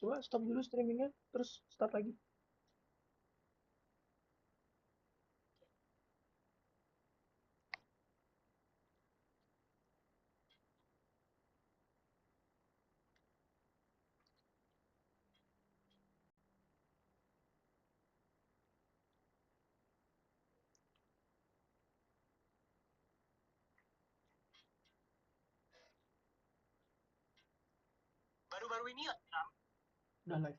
Coba stop dulu streamingnya, terus start lagi. Baru-baru ini ya? Udah live.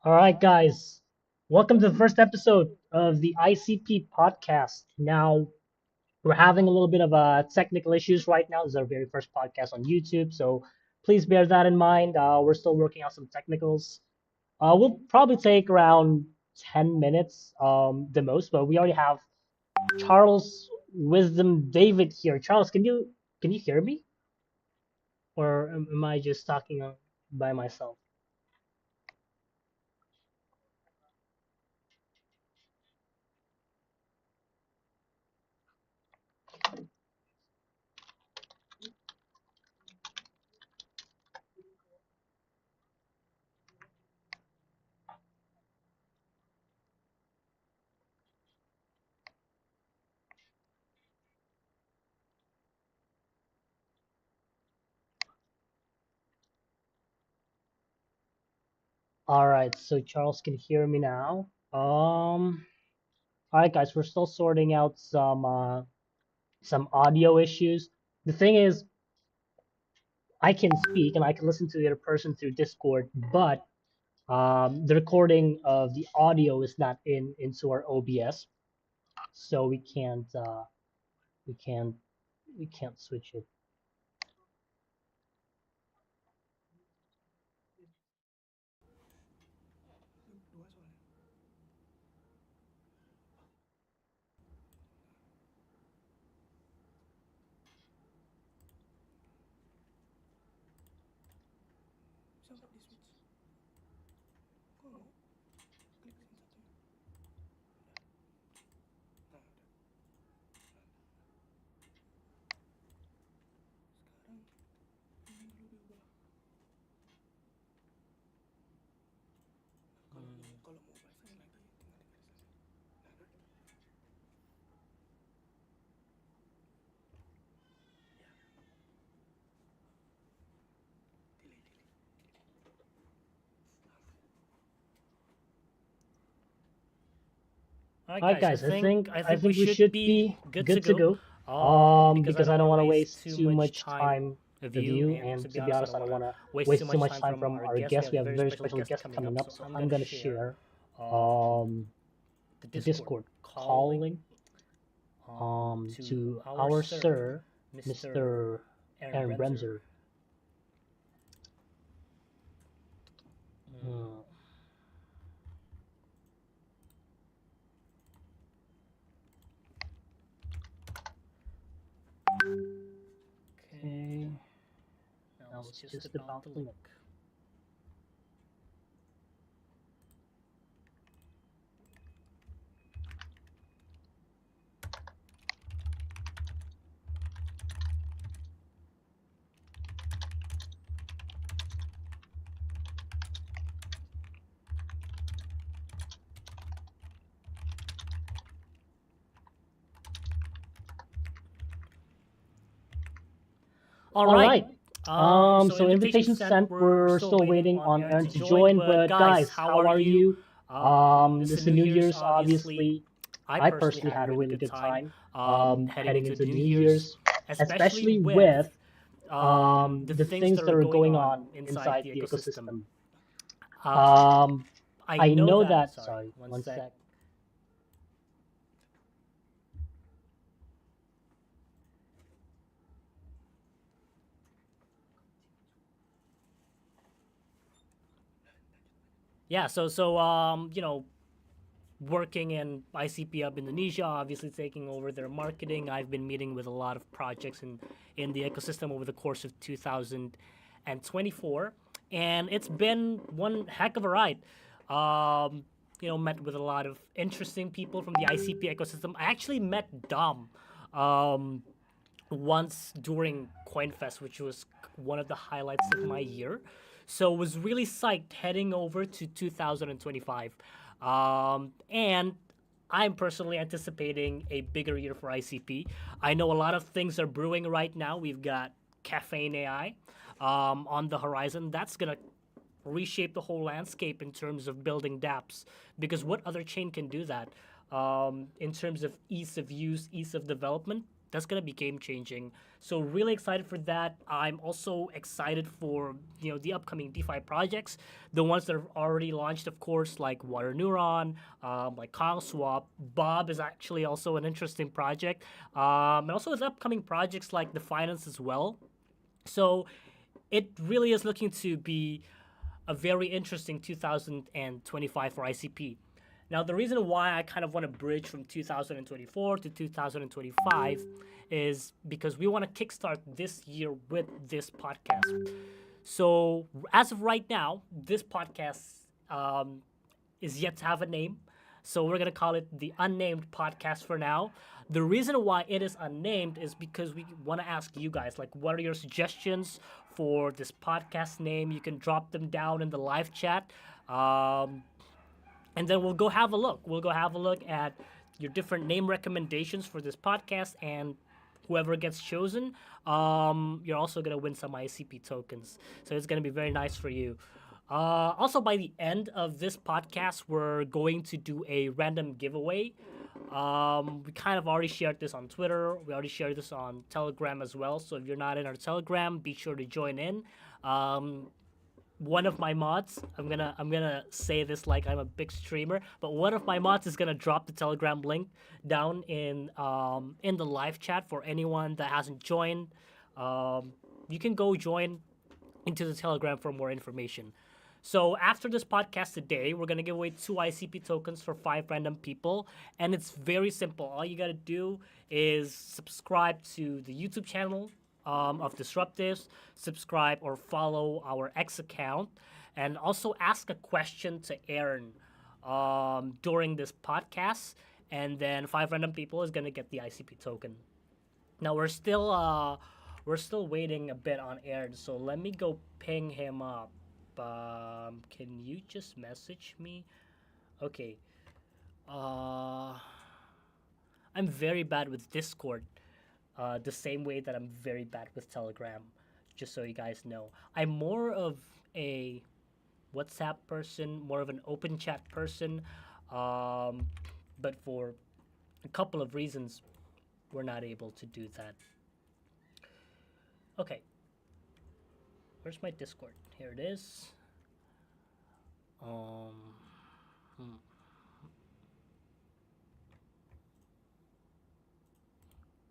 All right, guys. Welcome to the first episode of the ICP podcast. Now, we're having a little bit of technical issues right now. This is our very first podcast on YouTube, so please bear that in mind. We're still working out some technicals. We'll probably take around 10 minutes, the most, but we already have Charles Wisdom David here. Charles, can you hear me, or am I just talking by myself? All right, so Charles can hear me now. All right, guys, we're still sorting out some audio issues. The thing is, I can speak and I can listen to the other person through Discord, but the recording of the audio is not into our OBS, so we can't we can't switch it. All All right, right, guys. guys, I think We we should should be be good to good to go. go. Because I Because don't I want don't to want to waste waste too too much much time time of with you, you, and and to be to be honest, I honest, don't I want don't to want to waste too waste too much much time time from from our our guest. We guest. have We a have a very very special special guest guest coming coming up, up, so so I'm I'm gonna gonna share share um, um the the Discord Discord calling calling to to our our sir, sir, Mr. Mr. Aaron Aaron Bremser. Bremser. Mm. Hmm. Okay, Okay, now now it's it's just just about about to to look. look. All All right. right. So So invitation invitation sent. sent. We're We're still still waiting waiting on on Aaron Aaron to to join. join. But But guys, guys, how how are are you? you? This is This the is the New New Year's. Year's. Obviously, Obviously, I I personally personally had a had a really really good good time time. heading Heading into the into the New New Year's, Year's, especially especially with with the the things that things are that are going going on on inside inside the the ecosystem. ecosystem. Um, Um, I I know know that. that. Sorry, Sorry, one one sec. sec. Yeah. Working in ICP up Indonesia, obviously taking over their marketing. I've been meeting with a lot of projects in the ecosystem over the course of 2024, and it's been one heck of a ride. Met with a lot of interesting people from the ICP ecosystem. I actually met Dom um, once during CoinFest, which was one of the highlights of my year. So was really psyched heading over to 2025. And I'm personally anticipating a bigger year for ICP. I know a lot of things are brewing right now. We've got Caffeine AI on the horizon. That's going to reshape the whole landscape in terms of building dApps. Because what other chain can do that in terms of ease of use, ease of development? That's gonna be game changing. So really excited for that. I'm also excited for the upcoming DeFi projects, the ones that are already launched, of course, like Water Neuron, like CoinSwap. Bob is actually also an interesting project, and also his upcoming projects like the Finance as well. So it really is looking to be a very interesting 2025 for ICP. Now, the reason why I kind of want to bridge from 2024 to 2025 is because we want to kickstart this year with this podcast. So, as of right now, this podcast is yet to have a name. So we're gonna call it the unnamed podcast for now. The reason why it is unnamed is because we want to ask you guys, like, what are your suggestions for this podcast name? You can drop them down in the live chat, and then we'll go have a look. We'll go have a look at your different name recommendations for this podcast, and whoever gets chosen, you're also gonna win some ICP tokens. So it's gonna be very nice for you. Also, by the end of this podcast, we're going to do a random giveaway. We kind of already shared this on Twitter. We already shared this on Telegram as well. So if you're not in our Telegram, be sure to join in. One of my mods, I'm gonna say this like I'm a big streamer, but one of my mods is gonna drop the Telegram link down in the live chat for anyone that hasn't joined. You can go join into the Telegram for more information. So after this podcast today, we're gonna give away 2 ICP tokens for 5 random people, and it's very simple. All you gotta do is subscribe to the YouTube channel of Disruptives, subscribe or follow our X account, and also ask a question to Aaron during this podcast, and then 5 random people is gonna get the ICP token. Now we're still waiting a bit on Aaron, so let me go ping him up. Can you just message me? Okay. Uh, I'm very bad with Discord. The same way that I'm very bad with Telegram. Just so you guys know, I'm more of a WhatsApp person, more of an open chat person. Um, but for a couple of reasons, we're not able to do that. Okay, where's my Discord? Here it is. Um, hmm.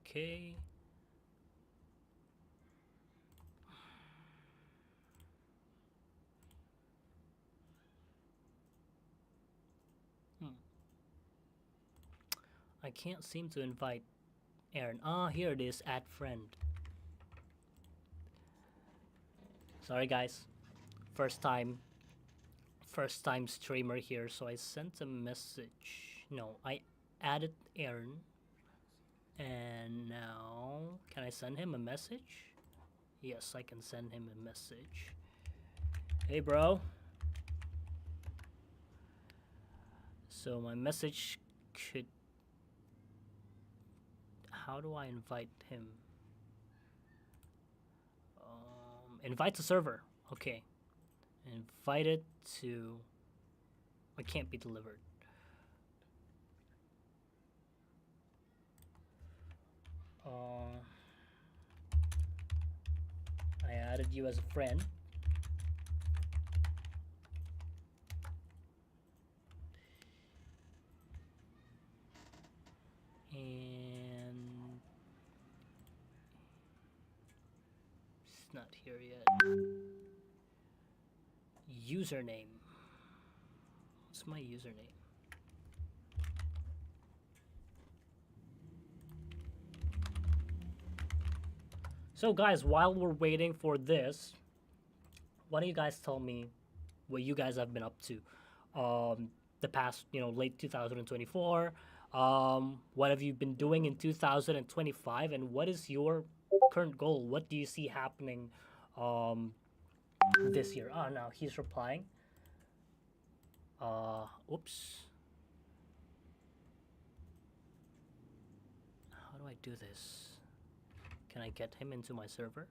Okay. Hmm. I can't seem to invite Aaron. Ah, here it is. Add friend. Sorry, guys. First time. First time streamer here, so I sent a message. No, I added Aaron. And now, can I send him a message? Yes, I can send him a message. Hey, bro. So my message could. How do I invite him? Invite to server. Okay. Invite it to. It can't be delivered. I added you as a friend. And it's not here yet. Username. What's my username? So, guys, while we're waiting for this, why don't you guys tell me what you guys have been up to the past, late 2024, What have you been doing in 2025, and what is your current goal? What do you see happening um, this year? Oh, no, he's replying. Oops. How do I do this? Can I get him into my server?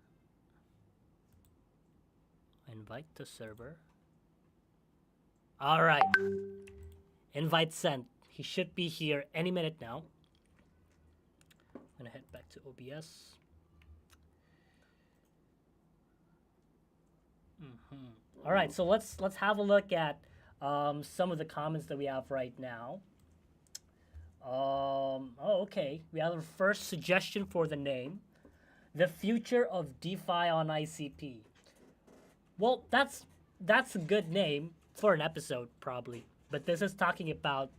Invite to server. All right. Invite sent. He should be here any minute now. I'm gonna head back to OBS. All right, so let's have a look at some of the comments that we have right now. Oh, okay. We have our first suggestion for the name: the future of DeFi on ICP. Well, that's a good name for an episode probably, but this is talking about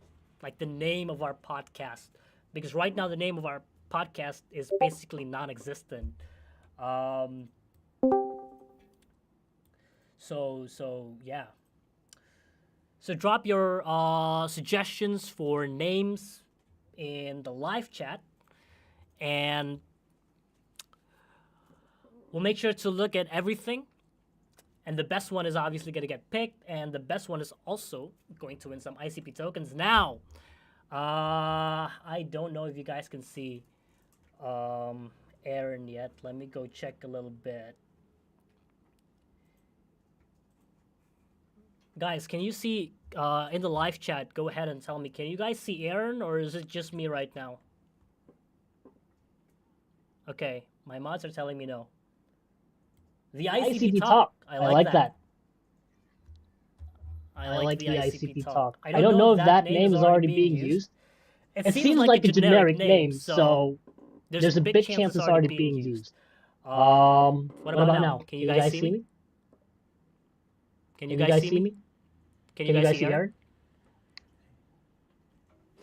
like the name of our podcast, because right now the name of our podcast is basically non-existent. Um, so yeah. So drop your suggestions for names in the live chat, and we'll make sure to look at everything. And the best one is obviously going to get picked, and the best one is also going to win some ICP tokens. Now, I don't know if you guys can see Aaron yet. Let me go check a little bit. Guys, can you see in the live chat? Go ahead and tell me. Can you guys see Aaron, or is it just me right now? Okay, my mods are telling me no. The ICP talk. I like that. I like the ICP talk. I don't know if that name is already being used. It seems like a generic name, so there's a big chance it's already being used. What about now? Can you guys see me? Can you guys see me? Can you guys see Aaron?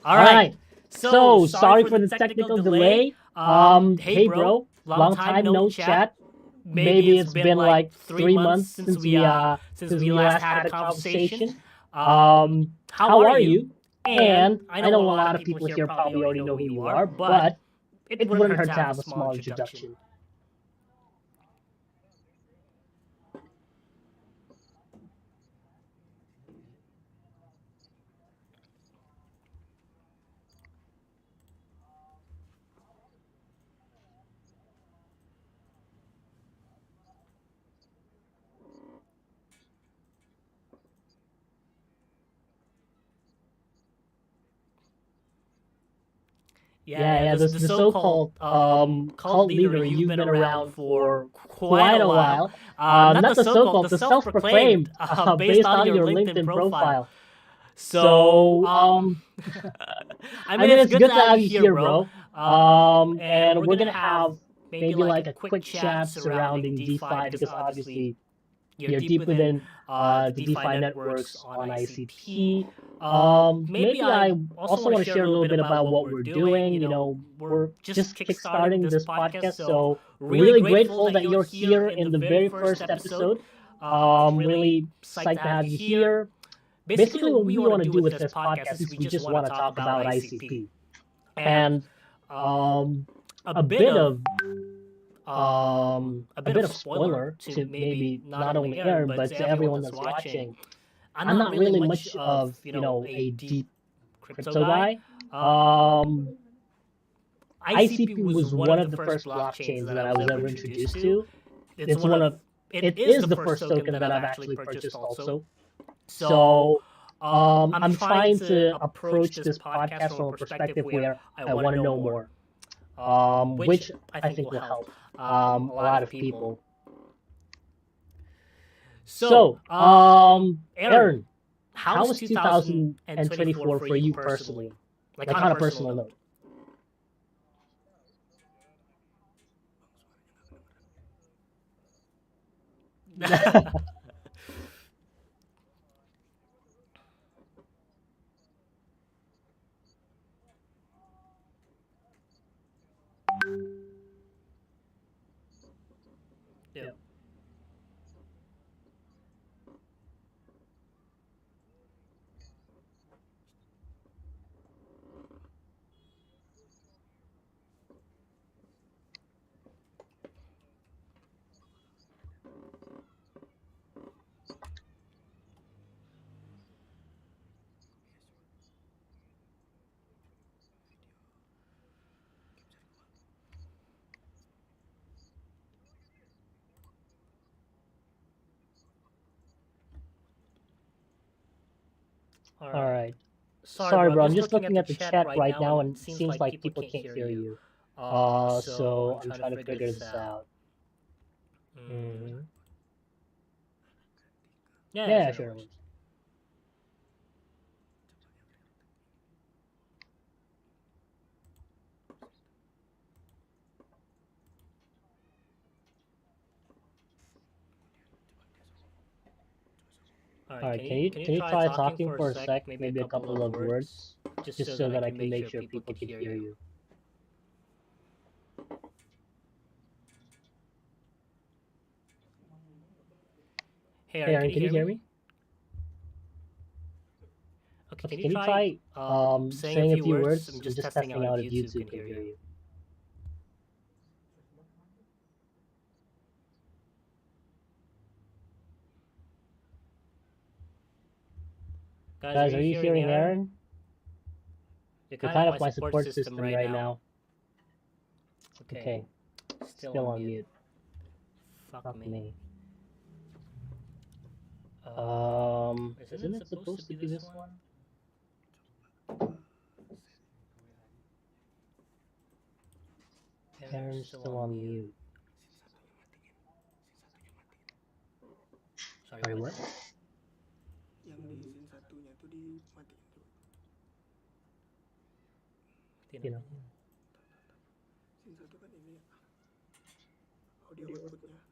All right. So sorry for the technical delay. Hey bro, long time no chat. Maybe it's been like 3 months since we last had a conversation. How are you? And I know a lot of people here probably already know who you are, but it wouldn't hurt to have a small introduction. Yeah. The so-called cult leader, you've been around for quite a while. Not the so-called, the self-proclaimed, based on your LinkedIn profile. So, I mean, it's good to have you here, bro. And we're gonna have maybe like a quick chat surrounding DeFi because obviously you're deep within the DeFi networks on ICP. Maybe I also want to share a little bit about what we're doing. We're just kickstarting this podcast, so really grateful that you're here in the very first episode. Really psyched to have you here. Basically, what we want to do with this podcast is we just want to talk about ICP and a bit of spoiler to maybe not only Aaron but to everyone that's watching. I'm not really much of a deep crypto guy. ICP was one of the first blockchains that I was ever introduced to. It is the first token that I've actually purchased also. So I'm trying to approach this podcast from a perspective where I want to know more, which I think will help a lot of people. So, Aaron, how was 2024 for you personally? Like on a personal note. Yeah. All All right. right. Sorry, Sorry, bro. I'm bro. I'm just just looking at looking the at the chat chat right right now, now, and and it it seems seems like like people people can't can't hear hear you. you. So I'm I'm trying to trying to figure figure this this out. out. Mm. Hmm. Yeah, yeah, Yeah, sure, no sure, it worries. works. All All right. right, Can you can you try try talking talking for a for a sec? sec, Maybe a maybe a couple couple of of words, words, just just so so that I that I can can make make sure sure people people could could hear hear you. you. Hey, Hey, Aaron, can Aaron, you can you hear hear me? me? Okay. Can Okay, you can you try try saying a saying a few few words? I'm words? I'm just just testing testing out if out if YouTube YouTube can can hear hear you. you. Guys, are Guys, are you you hearing hearing Aaron? Aaron? You're You're kind of kind my of my support support system system right right now. now. Okay. Okay, Still still on on mute. mute. Fuck Fuck me. me. Isn't it Isn't it supposed to supposed be to be this this one? one? Aaron's Aaron's still still on on mute. mute. Sorry, Sorry, what? what? Yang di scene satunya tuh dimatiin tuh. Matiin You know. apanya? Scene satu kan ini ya, audio outputnya.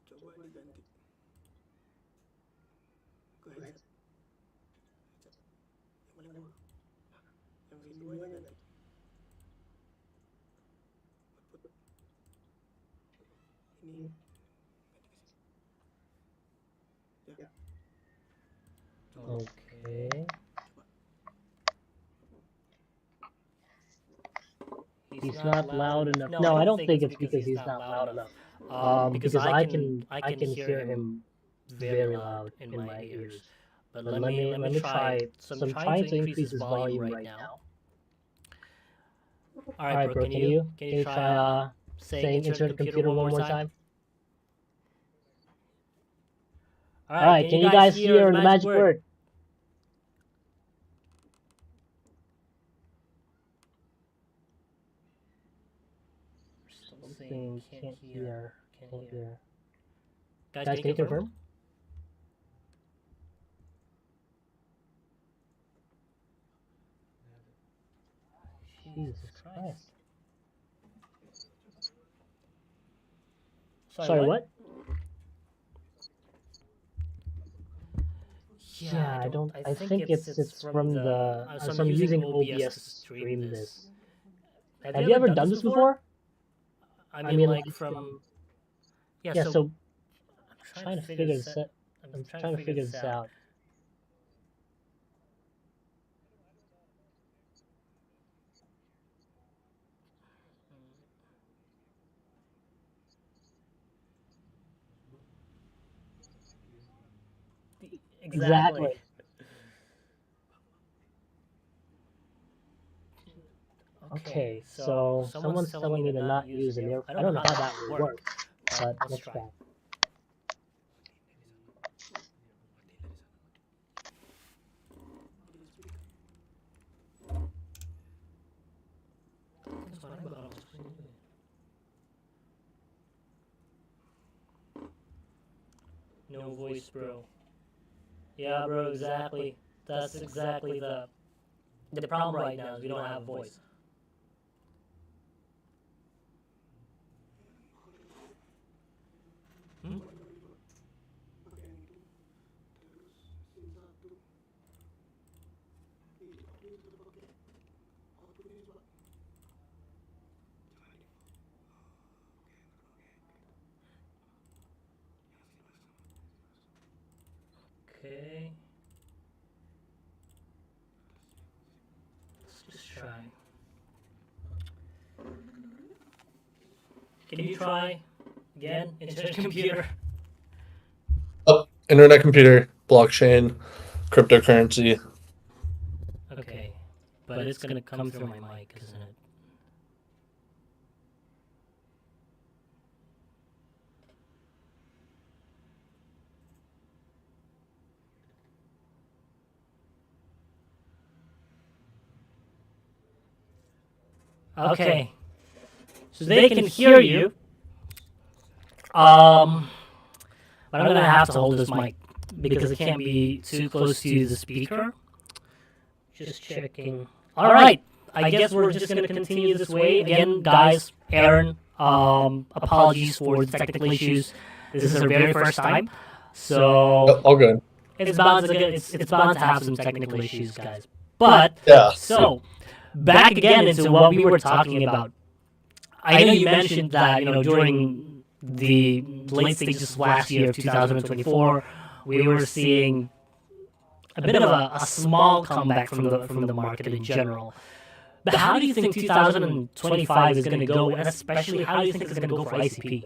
Coba diganti ke headset. Headset. Yang paling bawah. Yang scene 2-nya ganti. Output. Ini ganti ke sini. Ya. Coba. Okay. Coba. He's He's not not loud loud enough. enough. No, I No, I don't don't think think it's it's because because he's he's not not loud loud enough. enough. Because Because I I can can hear hear him him very very loud loud in in my my ears. ears. But But let let me me try. try. So I'm So I'm trying to trying to increase his increase his volume volume right right now. now. All All right, right, bro. bro. Can Can you you try try saying saying internet internet computer computer one one more more time? time? All All right. right, Can you can you guys guys hear the hear the magic magic word? word? Still saying Something can't can't hear. hear. Can't Can't hear. hear. Guys, can Guys, you can you confirm? confirm? Jesus Jesus Christ. Christ. Sorry, Sorry, what? what? Yeah, Yeah, I don't. I I think think it's it's from from the. the. So I'm So I'm using using OBS OBS to to stream stream this. this. Have you Have you ever ever done done this this before? before? I I mean, mean, like like from. Yeah. yeah. So So I'm trying to trying to figure figure this. this. I'm I'm trying to trying to figure figure this this out. out. Exactly. Exactly. Okay. Okay, So so someone's someone's telling me telling to me to not not use an use an ear. ear. I I don't know don't know how how that that would would work, work, but but let's let's try. try. No voice, bro. Yeah, bro. Exactly. That's exactly the problem right now is we don't have a voice. Hmm? Pakai yang itu. Terus scene 1 di audio tetap pakai outputnya coba. Jangan di default. Okay. Let's just try. Can you try again? Internet computer. Oh, internet computer, blockchain, cryptocurrency. Okay. But it's gonna come through my mic, isn't it? Okay. So they can hear you. But I'm gonna have to hold this mic because it can't be too close to the speaker. Just checking. All right. I guess we're just gonna continue this way again, guys. Aaron, apologies for the technical issues. This is our very first time, so All good. it's bound to it's bound to have some technical issues, guys. But Yeah. so back again into what we were talking about. I know you mentioned that during the late stages last year of 2024, we were seeing a bit of a small comeback from the market in general. But how do you think 2025 is going to go, and especially how do you think it's going to go for ICP?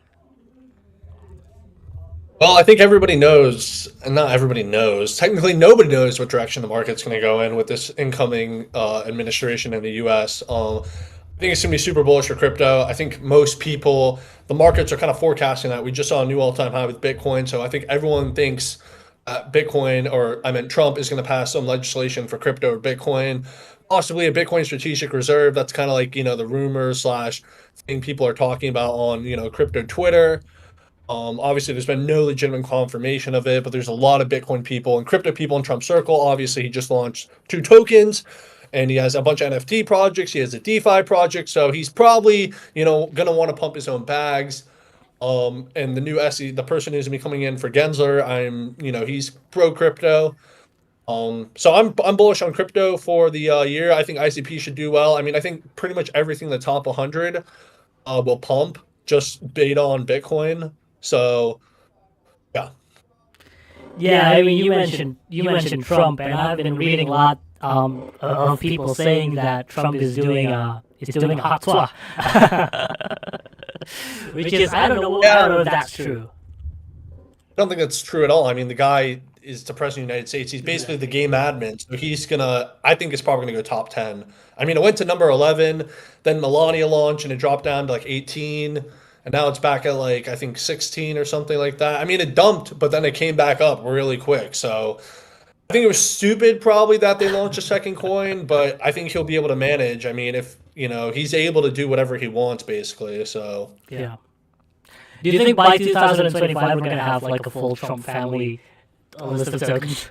Well, I think everybody knows, and not everybody knows. Technically, nobody knows what direction the market's going to go in with this incoming administration in the U.S. I think it's going to be super bullish for crypto. I think most people, the markets are kind of forecasting that. We just saw a new all-time high with Bitcoin, so I think everyone thinks Bitcoin, or I meant Trump, is going to pass some legislation for crypto or Bitcoin, possibly a Bitcoin strategic reserve. That's kind of like the rumors slash thing people are talking about on crypto Twitter. Obviously, there's been no legitimate confirmation of it, but there's a lot of Bitcoin people and crypto people in Trump's circle. Obviously, he just launched 2 tokens, and he has a bunch of NFT projects. He has a DeFi project, so he's probably going to want to pump his own bags. And the new SE, the person who's gonna be coming in for Gensler, he's pro crypto. So I'm bullish on crypto for the year. I think ICP should do well. I mean, I think pretty much everything in the top 100 will pump just based on Bitcoin. So, yeah. Yeah, I mean, you mentioned Trump, and I've been reading a lot of people saying that Trump is doing a hot tour, which is I don't know if that's true. I don't think that's true at all. I mean, the guy is the president of the United States. He's basically the game admin. So I think it's probably gonna go top 10. I mean, it went to number 11, then Melania launched and it dropped down to like 18. And now it's back at like, I think 16 or something like that. I mean, it dumped, but then it came back up really quick. So I think it was stupid probably that they launched a second coin, but I think he'll be able to manage. I mean, if, he's able to do whatever he wants basically. So Yeah. Do you think by 2025 we're gonna have like a full Trump family list of tokens?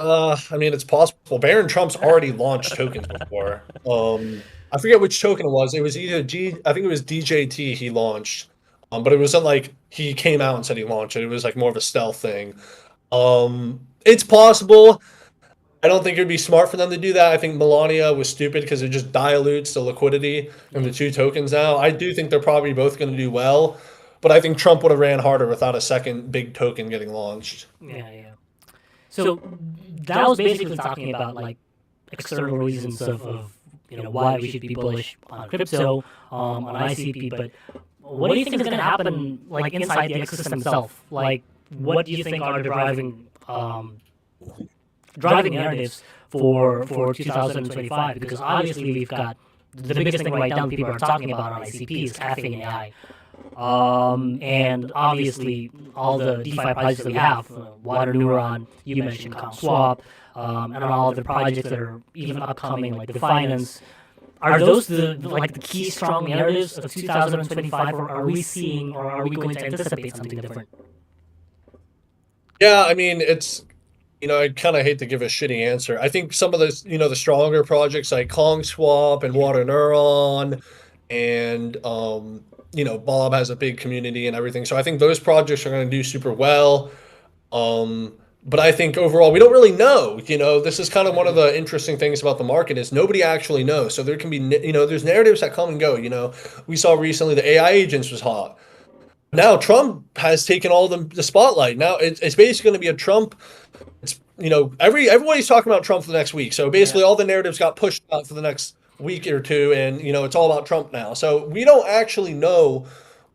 I mean, it's possible. Baron Trump's already launched tokens before. I forget which token it was. It was either I think it was DJT he launched. But it wasn't like he came out and said he launched it. It was like more of a stealth thing. It's possible. I don't think it would be smart for them to do that. I think Melania was stupid because it just dilutes the liquidity in the 2 tokens now. I do think they're probably both going to do well, but I think Trump would have ran harder without a second big token getting launched. Yeah. So that was basically talking about like external reasons of why we should be bullish on crypto, on ICP. But what do you think is going to happen like inside the ecosystem itself? Like, what do you think are the driving narratives for 2025? Because obviously we've got the biggest thing right now people are talking about on ICP is caffeine AI. And obviously all the DeFi projects that we have, Water Neuron, you mentioned ComSwap, and all of the projects that are even upcoming like the Finance. Are those the key strong narratives of 2025, or are we seeing, or are we going to anticipate something different? Yeah, I mean, it's I kind of hate to give a shitty answer. I think some of the the stronger projects like ComSwap and Water Neuron and Bob has a big community and everything. So I think those projects are going to do super well. But I think overall, we don't really know. This is kind of one of the interesting things about the market is nobody actually knows. So there can be, there's narratives that come and go. We saw recently the AI agents was hot. Now Trump has taken all the spotlight. Now it's basically going to be a Trump. It's everybody's talking about Trump for the next week. So basically, all the narratives got pushed out for the next week or two, and it's all about Trump now. So we don't actually know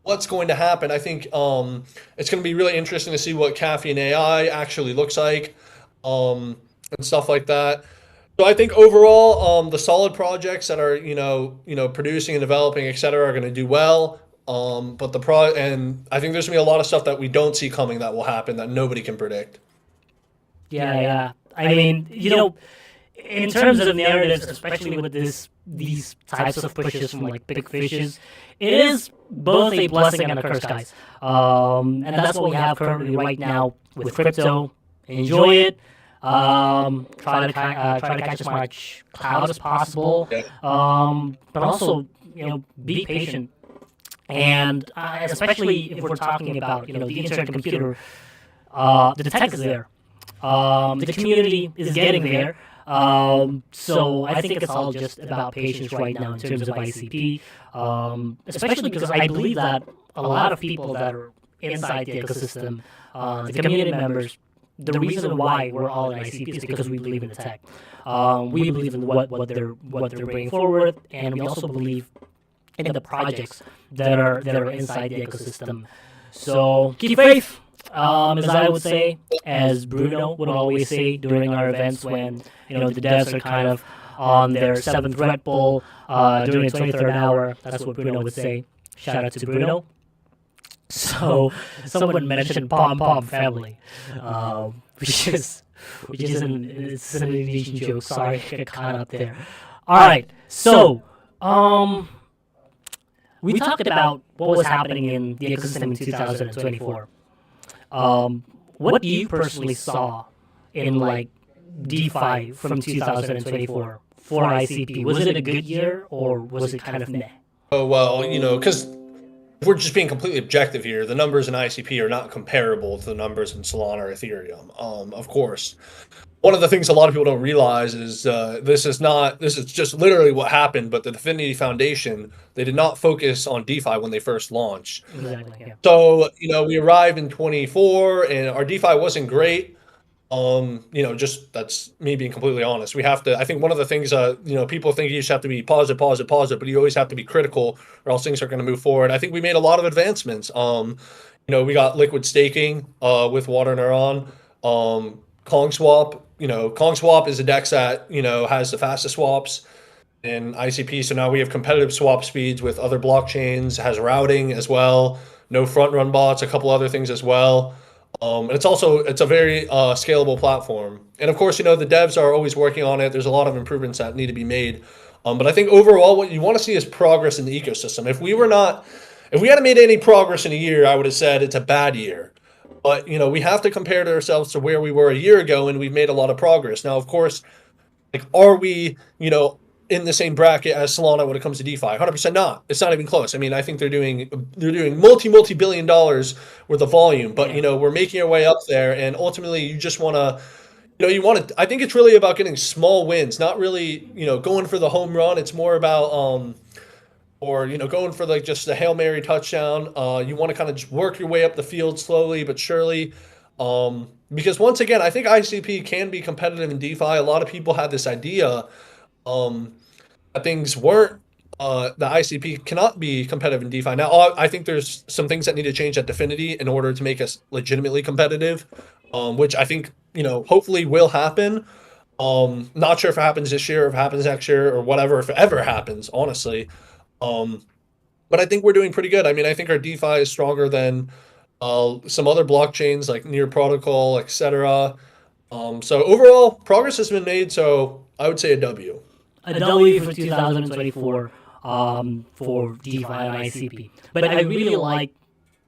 what's going to happen. I think it's going to be really interesting to see what caffeine AI actually looks like, and stuff like that. So I think overall, the solid projects that are producing and developing, etc., are going to do well. But and I think there's going to be a lot of stuff that we don't see coming that will happen that nobody can predict. Yeah. I mean, in terms of narratives, especially with these types of pushes from like big fishes, it is both a blessing and a curse, guys. And that's what we have currently right now with crypto. Enjoy it. Try to catch as much cloud as possible. Yeah. But also, be patient. And especially if we're talking about the internet computer, the tech is there. The community is getting there. So I think it's all just about patience right now in terms of ICP, especially because I believe that a lot of people that are inside the ecosystem, the community members, the reason why we're all in ICP is because we believe in the tech. We believe in what they're bringing forward, and we also believe in the projects that are inside the ecosystem. So keep faith. As I would say, as Bruno would always say during our events when the devs are kind of on their seventh Red Bull during the 23rd hour. That's what Bruno would say. Shout out to Bruno. So someone mentioned Pom Pom Family, which is it's an Indonesian joke. Sorry, I got caught up there. All right, so we talked about what was happening in the ecosystem in 2024. What do you personally saw in like DeFi from 2024 for ICP? Was it a good year or was it kind of meh? Oh, well, because if we're just being completely objective here, the numbers in ICP are not comparable to the numbers in Solana or Ethereum. Of course, one of the things a lot of people don't realize is this is just literally what happened. But the Affinity Foundation, they did not focus on DeFi when they first launched. Exactly. Yeah. So we arrived in 24, and our DeFi wasn't great. Just that's me being completely honest. We have to. I think one of the things, people think you just have to be positive, but you always have to be critical, or else things are going to move forward. I think we made a lot of advancements. We got liquid staking with Water Neuron, Kong Swap. Kong Swap is a DEX that has the fastest swaps in ICP. So now we have competitive swap speeds with other blockchains. Has routing as well. No front run bots. A couple other things as well. And it's a very scalable platform. And of course, the devs are always working on it. There's a lot of improvements that need to be made. But I think overall, what you want to see is progress in the ecosystem. If we hadn't made any progress in a year, I would have said it's a bad year. But we have to compare to ourselves to where we were a year ago, and we've made a lot of progress. Now, of course, are we in the same bracket as Solana when it comes to DeFi? 100% not. It's not even close. I mean, I think they're doing multi-billion dollars worth of volume, but we're making our way up there, and ultimately you just want to I think it's really about getting small wins, not really going for the home run. It's more about going for like just the Hail Mary touchdown. You want to kind of just work your way up the field slowly but surely. Because once again, I think ICP can be competitive in DeFi. A lot of people had this idea that things weren't, the ICP cannot be competitive in DeFi. Now, I think there's some things that need to change at Definity in order to make us legitimately competitive, which I think, hopefully will happen. Not sure if it happens this year, if it happens next year, or whatever, if it ever happens, honestly. But I think we're doing pretty good. I mean, I think our DeFi is stronger than some other blockchains like Near Protocol, etc. So overall, progress has been made. So I would say a W. A W for 2024 for DeFi and ICP. But I really like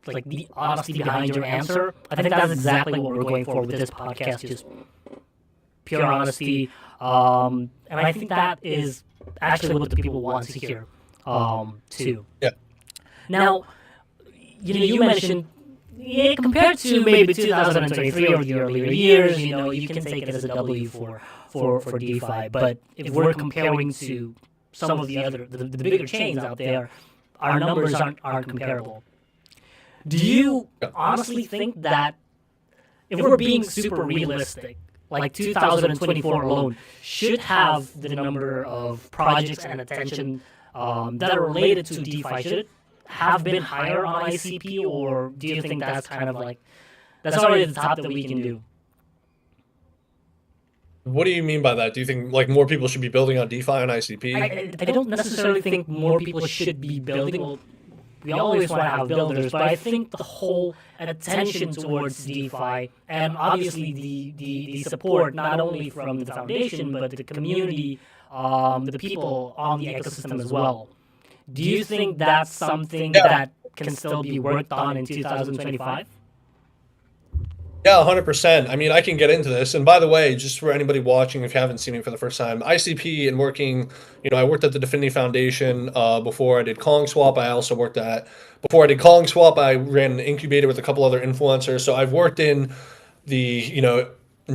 the honesty behind your answer. I think that's exactly what we're going for with this podcast, just pure honesty. And I think that is actually what the people want to hear too. Yeah. Now, you mentioned compared to maybe 2023 or the earlier years, you can take it as a W for DeFi. But if we're comparing to some of the bigger chains out there, our numbers aren't comparable. Do you honestly think that if we're being super realistic, like 2024 alone should have the number of projects and attention that are related to DeFi, should it have been higher on ICP, or do you think that's kind of like that's already the top that we can do? What do you mean by that? Do you think like more people should be building on DeFi on ICP? I don't necessarily think more people should be building. Well, we always want to have builders, but I think the whole attention towards DeFi and obviously the support not only from the foundation but the community, the people on the ecosystem as well. Do you think that's something that can still be worked on in 2025? Yeah, 100%. I mean, I can get into this. And by the way, just for anybody watching, if you haven't seen me for the first time, ICP and working, I worked at the Definity Foundation before I did Kong Swap. I also worked at, before I did Kong Swap, I ran an incubator with a couple other influencers. So I've worked in the,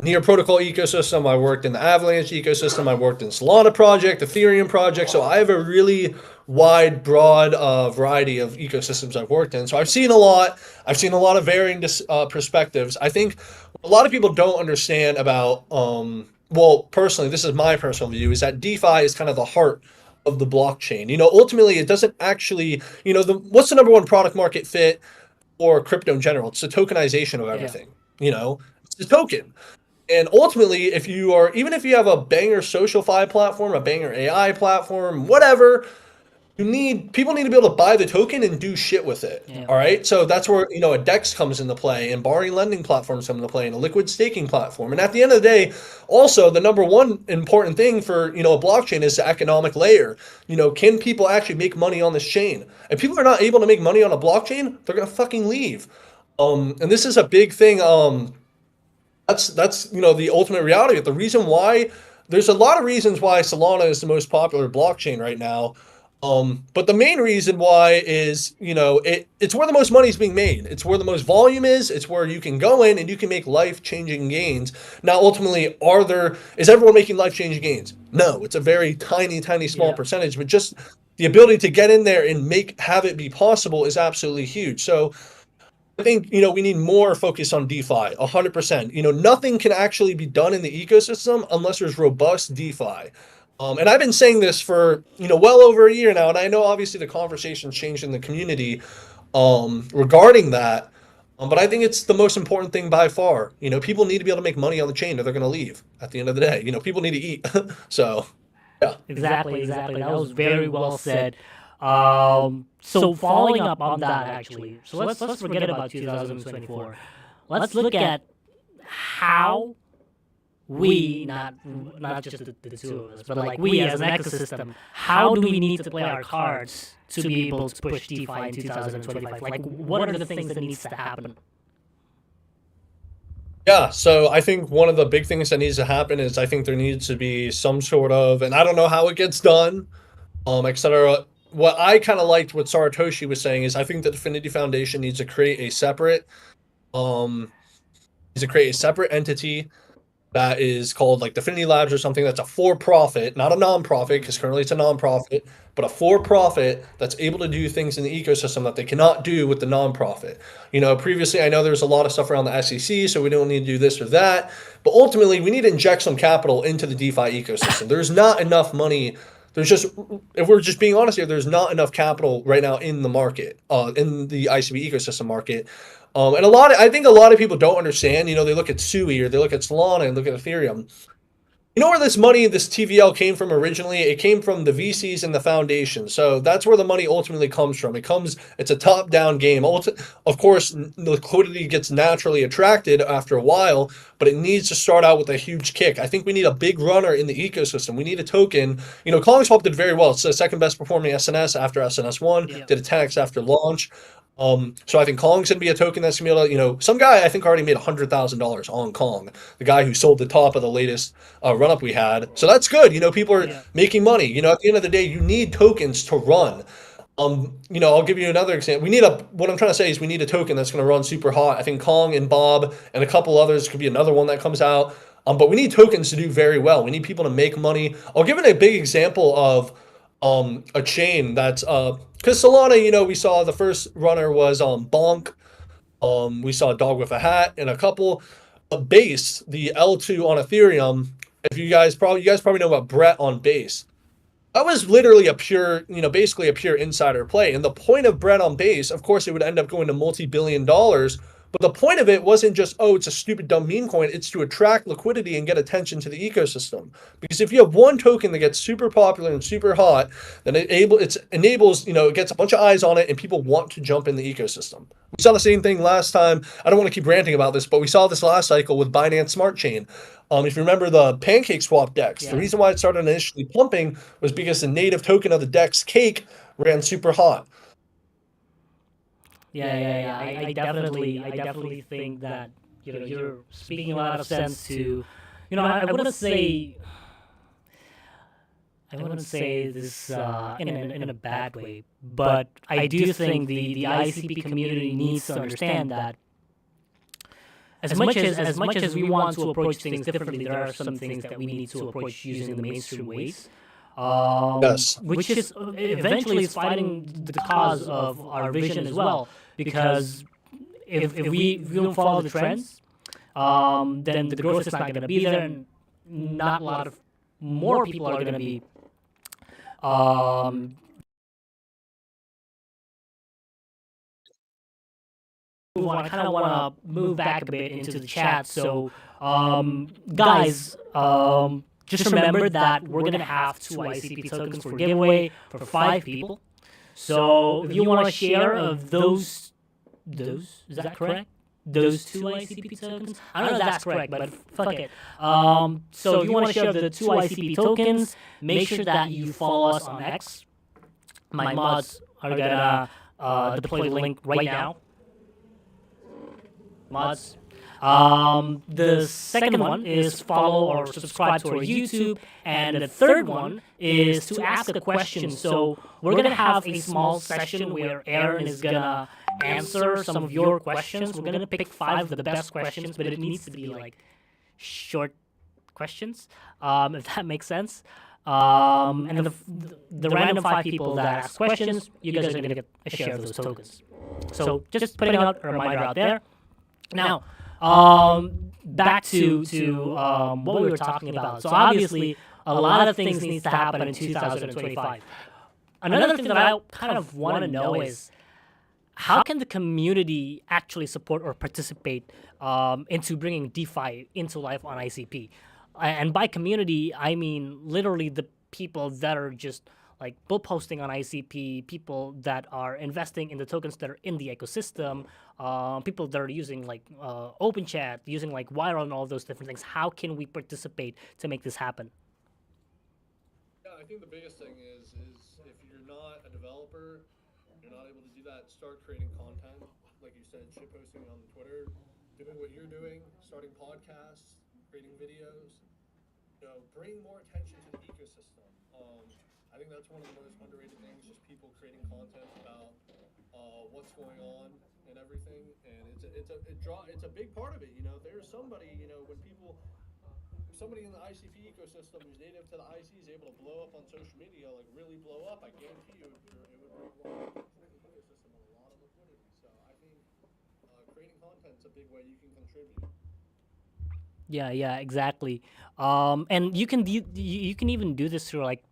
Near Protocol ecosystem. I worked in the Avalanche ecosystem. I worked in Solana project, Ethereum project. So I have a really wide, broad variety of ecosystems I've worked in. So I've seen a lot. I've seen a lot of varying perspectives. I think a lot of people don't understand about, well, personally, this is my personal view, is that DeFi is kind of the heart of the blockchain. Ultimately, it doesn't actually, what's the number one product market fit for crypto in general? It's the tokenization of everything. It's the token. And ultimately, even if you have a banger SocialFi platform, a banger AI platform, whatever, people need to be able to buy the token and do shit with it. Yeah. All right. So that's where, a DEX comes into play, and borrowing lending platforms come into play, and a liquid staking platform. And at the end of the day, also the number one important thing for, a blockchain is the economic layer. Can people actually make money on this chain? If people are not able to make money on a blockchain, they're going to fucking leave. And this is a big thing. That's the ultimate reality. The reason why, there's a lot of reasons why Solana is the most popular blockchain right now. But the main reason why is, it's where the most money is being made. It's where the most volume is. It's where you can go in and you can make life-changing gains. Now, ultimately, is everyone making life-changing gains? No, it's a very tiny, small percentage, but just the ability to get in there and have it be possible is absolutely huge. So I think, we need more focus on DeFi, 100%. Nothing can actually be done in the ecosystem unless there's robust DeFi. And I've been saying this for, well over a year now, and I know obviously the conversation's changed in the community regarding that, but I think it's the most important thing by far. People need to be able to make money on the chain or they're going to leave at the end of the day. People need to eat. So, yeah. Exactly. That was very well said. So following up on that, actually, so let's forget about 2024. Let's look at how we, not just the two of us, but like we as an ecosystem, how do we need to play our cards to be able to push DeFi in 2025? Like, what are the things that needs to happen? Yeah, so I think one of the big things that needs to happen is I think there needs to be some sort of, and I don't know how it gets done, etc. What I kind of liked what Saratoshi was saying is I think the Definity Foundation needs to create a separate entity that is called like Definity Labs or something that's a for-profit, not a non-profit, because currently it's a non-profit, but a for-profit that's able to do things in the ecosystem that they cannot do with the non-profit. Previously I know there's a lot of stuff around the SEC, so we don't need to do this or that, but ultimately we need to inject some capital into the DeFi ecosystem. There's not enough money. If we're just being honest here, there's not enough capital right now in the market, in the ICP ecosystem market. And I think a lot of people don't understand, they look at SUI or they look at Solana and look at Ethereum. Where this money, this TVL came from originally? It came from the VCs and the foundation. So that's where the money ultimately comes from. It's a top-down game. Of course, liquidity gets naturally attracted after a while, but it needs to start out with a huge kick. I think we need a big runner in the ecosystem. We need a token. Kong Swap did very well. It's the second best performing SNS after SNS1, did a 10x after launch. So I think Kong's going to be a token that's going to be able to, some guy I think already made $100,000 on Kong, the guy who sold the top of the latest run-up we had. So that's good. People are making money. At the end of the day, you need tokens to run. I'll give you another example. What I'm trying to say is we need a token that's going to run super hot. I think Kong and Bob and a couple others could be another one that comes out. But we need tokens to do very well. We need people to make money. I'll give it a big example of a chain that's because Solana, we saw the first runner was Bonk. We saw a dog with a hat and a couple. Base, the L2 on Ethereum. If you guys probably know about Brett on Base. That was literally basically a pure insider play. And the point of Brett on Base, of course, it would end up going to multi-billion dollars, But the point of it wasn't just, oh, it's a stupid dumb meme coin. It's to attract liquidity and get attention to the ecosystem. Because if you have one token that gets super popular and super hot, then it enables, it gets a bunch of eyes on it and people want to jump in the ecosystem. We saw the same thing last time. I don't want to keep ranting about this, but we saw this last cycle with Binance Smart Chain. If you remember the Pancake Swap DEX, the reason why it started initially pumping was because the native token of the DEX, Cake, ran super hot. Yeah. I definitely think that you're speaking a lot of sense to, I wouldn't say this in a bad way, but I do think the ICP community needs to understand that as much as we want to approach things differently, there are some things that we need to approach using the mainstream ways. Yes. Which is eventually is fighting the cause of our vision as well. Because if we don't follow the trends, then the growth is not going to be there, and not a lot of more people are going to be. I kind of want to move back a bit into the chat. So, guys, just remember that we're gonna have 2 ICP tokens for giveaway for 5 people. So if you want to share of those is that correct? Those 2 ICP tokens? I don't know if that's correct, but fuck it. So if you want to share the 2 ICP tokens, make sure that you follow us on X. My mods are gonna deploy the link right now. Mods. The second one is follow or subscribe to our YouTube, and the third one is to ask a question. So we're gonna have a small session where Aaron is gonna answer some of your questions. We're gonna pick 5 of the best questions, but it needs to be like short questions, if that makes sense. And then the random 5 people that ask questions, you guys are gonna get a share of those tokens. So just putting out a reminder out there. Now, back to what we were talking about. So obviously, a lot of things needs to happen in 2025. Another thing that I kind of want to know is how can the community actually support or participate into bringing DeFi into life on ICP? And by community, I mean literally the people that are just like bull posting on ICP, people that are investing in the tokens that are in the ecosystem, people that are using like open chat, using like viral and all those different things. How can we participate to make this happen? Yeah, I think the biggest thing is if you're not a developer, you're not able to do that, start creating content. Like you said, shit posting on Twitter, doing what you're doing, starting podcasts, creating videos. Bring more attention to the ecosystem. I think that's one of the most underrated things, just people creating content about what's going on and everything. And it's a big part of it. If there's somebody, somebody in the ICP ecosystem who's native to the IC is able to blow up on social media, like really blow up, I guarantee you it would bring a lot of attention to the ecosystem and a lot of liquidity. So I think creating content is a big way you can contribute. Yeah, exactly. And you can even do this through like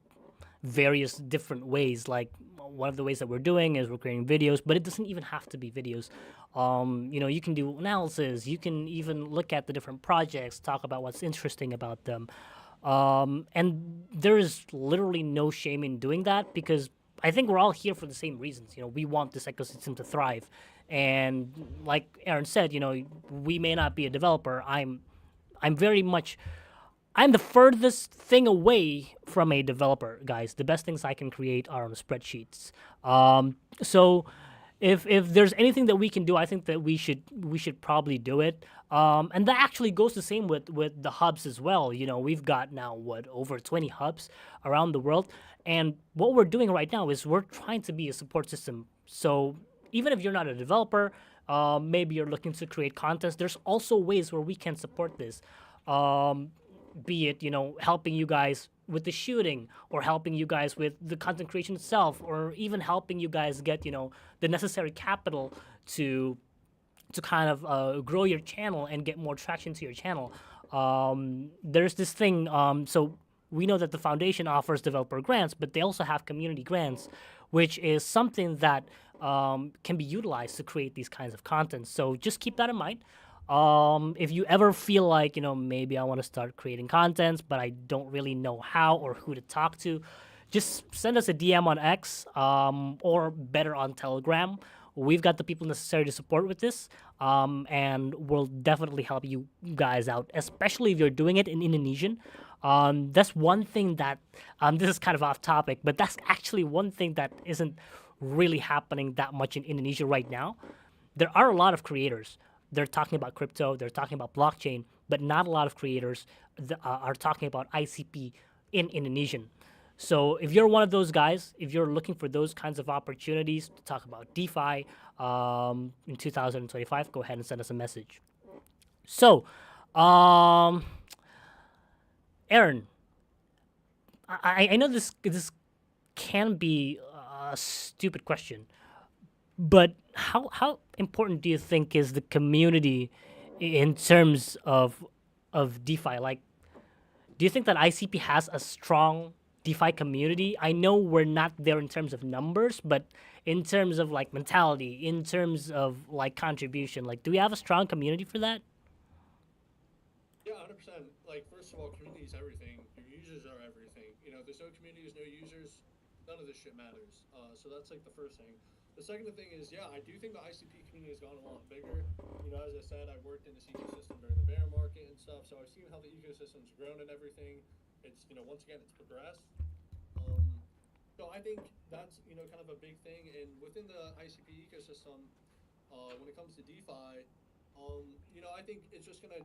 various different ways. Like one of the ways that we're doing is we're creating videos, but it doesn't even have to be videos. You can do analysis. You can even look at the different projects, talk about what's interesting about them. And there is literally no shame in doing that because I think we're all here for the same reasons. We want this ecosystem to thrive. And like Aaron said, we may not be a developer. I'm the furthest thing away from a developer, guys. The best things I can create are on spreadsheets. So if there's anything that we can do, I think that we should probably do it. And that actually goes the same with the hubs as well. We've got now over 20 hubs around the world, and what we're doing right now is we're trying to be a support system. So even if you're not a developer, maybe you're looking to create content, there's also ways where we can support this. Be it, helping you guys with the shooting or helping you guys with the content creation itself, or even helping you guys get, the necessary capital to kind of grow your channel and get more traction to your channel. There's this thing, so we know that the foundation offers developer grants, but they also have community grants, which is something that can be utilized to create these kinds of content. So just keep that in mind. If you ever feel like, maybe I want to start creating contents, but I don't really know how or who to talk to, just send us a DM on X, or better on Telegram. We've got the people necessary to support with this, and we'll definitely help you guys out, especially if you're doing it in Indonesian. That's one thing that, this is kind of off topic, but that's actually one thing that isn't really happening that much in Indonesia right now. There are a lot of creators. They're talking about crypto, they're talking about blockchain, but not a lot of creators are talking about ICP in Indonesian. So if you're one of those guys, if you're looking for those kinds of opportunities to talk about DeFi in 2025, go ahead and send us a message. So, Aaron, I know this can be a stupid question, but how important do you think is the community in terms of DeFi? Like, do you think that ICP has a strong DeFi community? I know we're not there in terms of numbers, but in terms of like mentality, in terms of like contribution, like do we have a strong community for that? Yeah, 100%. Like, first of all, community is everything. Your users are everything. If there's no community, there's no users, none of this shit matters. So that's like the first thing. The second thing is, yeah, I do think the ICP community has gotten a lot bigger. As I said, I've worked in this ecosystem during the bear market and stuff, so I've seen how the ecosystem's grown and everything. It's, once again, it's progressed. Um, so I think that's, kind of a big thing. And within the ICP ecosystem, when it comes to DeFi, I think it's just gonna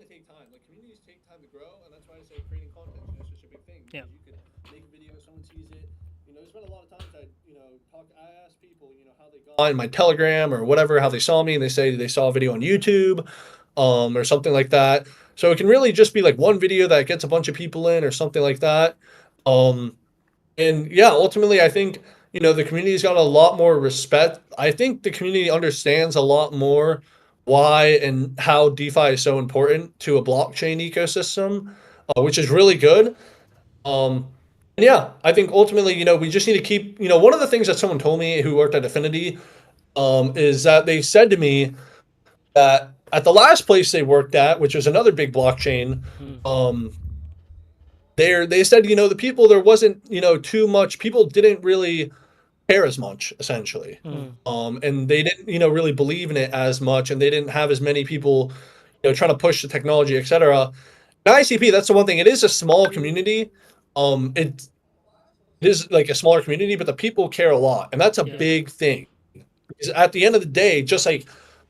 take time. Like, communities take time to grow, and that's why I say creating content is such a big thing. Yeah. Because you could make a video, someone sees it. There's been a lot of times I ask people, how they got on my Telegram or whatever, how they saw me, and they say they saw a video on YouTube, or something like that. So it can really just be like one video that gets a bunch of people in, or something like that. Um, and yeah, ultimately, I think, the community's got a lot more respect. I think the community understands a lot more why and how DeFi is so important to a blockchain ecosystem, which is really good. Um, and yeah, I think ultimately, we just need to keep, one of the things that someone told me who worked at Affinity, is that they said to me that at the last place they worked at, which was another big blockchain, um, they said, the people, there wasn't, too much, people didn't really care as much, essentially. And they didn't, really believe in it as much, and they didn't have as many people, trying to push the technology, etc. In ICP, that's the one thing. It is a small community. It is like a smaller community, but the people care a lot, and that's a Yeah. big thing. Because at the end of the day, just like,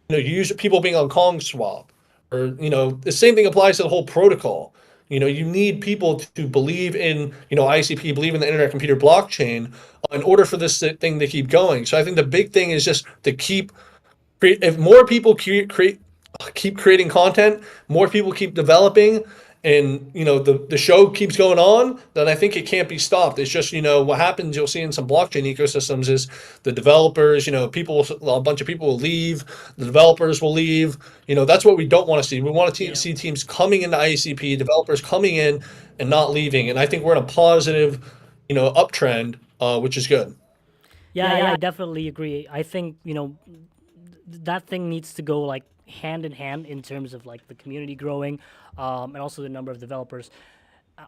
you use people being on Kong Swap, or, the same thing applies to the whole protocol. You need people to believe in, ICP, believe in the internet computer blockchain, in order for this thing to keep going. So I think the big thing is just to if more people keep creating content, more people keep developing, and, the show keeps going on, then I think it can't be stopped. It's just, what happens, you'll see in some blockchain ecosystems, is the developers, people, a bunch of people will leave, the developers will leave. That's what we don't want to see. We want to Yeah. see teams coming into ICP, developers coming in and not leaving. And I think we're in a positive, uptrend, which is good. Yeah, I definitely agree. I think, that thing needs to go like hand in hand in terms of like the community growing, and also the number of developers.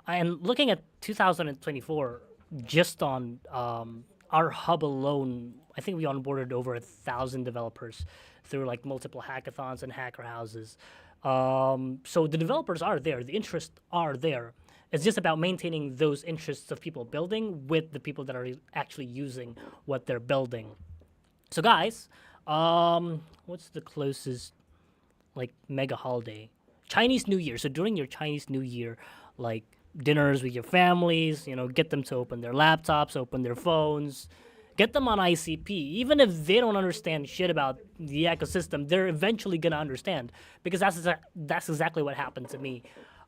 And looking at 2024, just on our hub alone, I think we onboarded over 1,000 developers through like multiple hackathons and hacker houses. So the developers are there, the interests are there. It's just about maintaining those interests of people building with the people that are actually using what they're building. So guys, what's the closest like mega holiday? Chinese New Year. So during your Chinese New Year, like dinners with your families, get them to open their laptops, open their phones, get them on ICP. Even if they don't understand shit about the ecosystem, they're eventually gonna understand, because that's exactly what happened to me.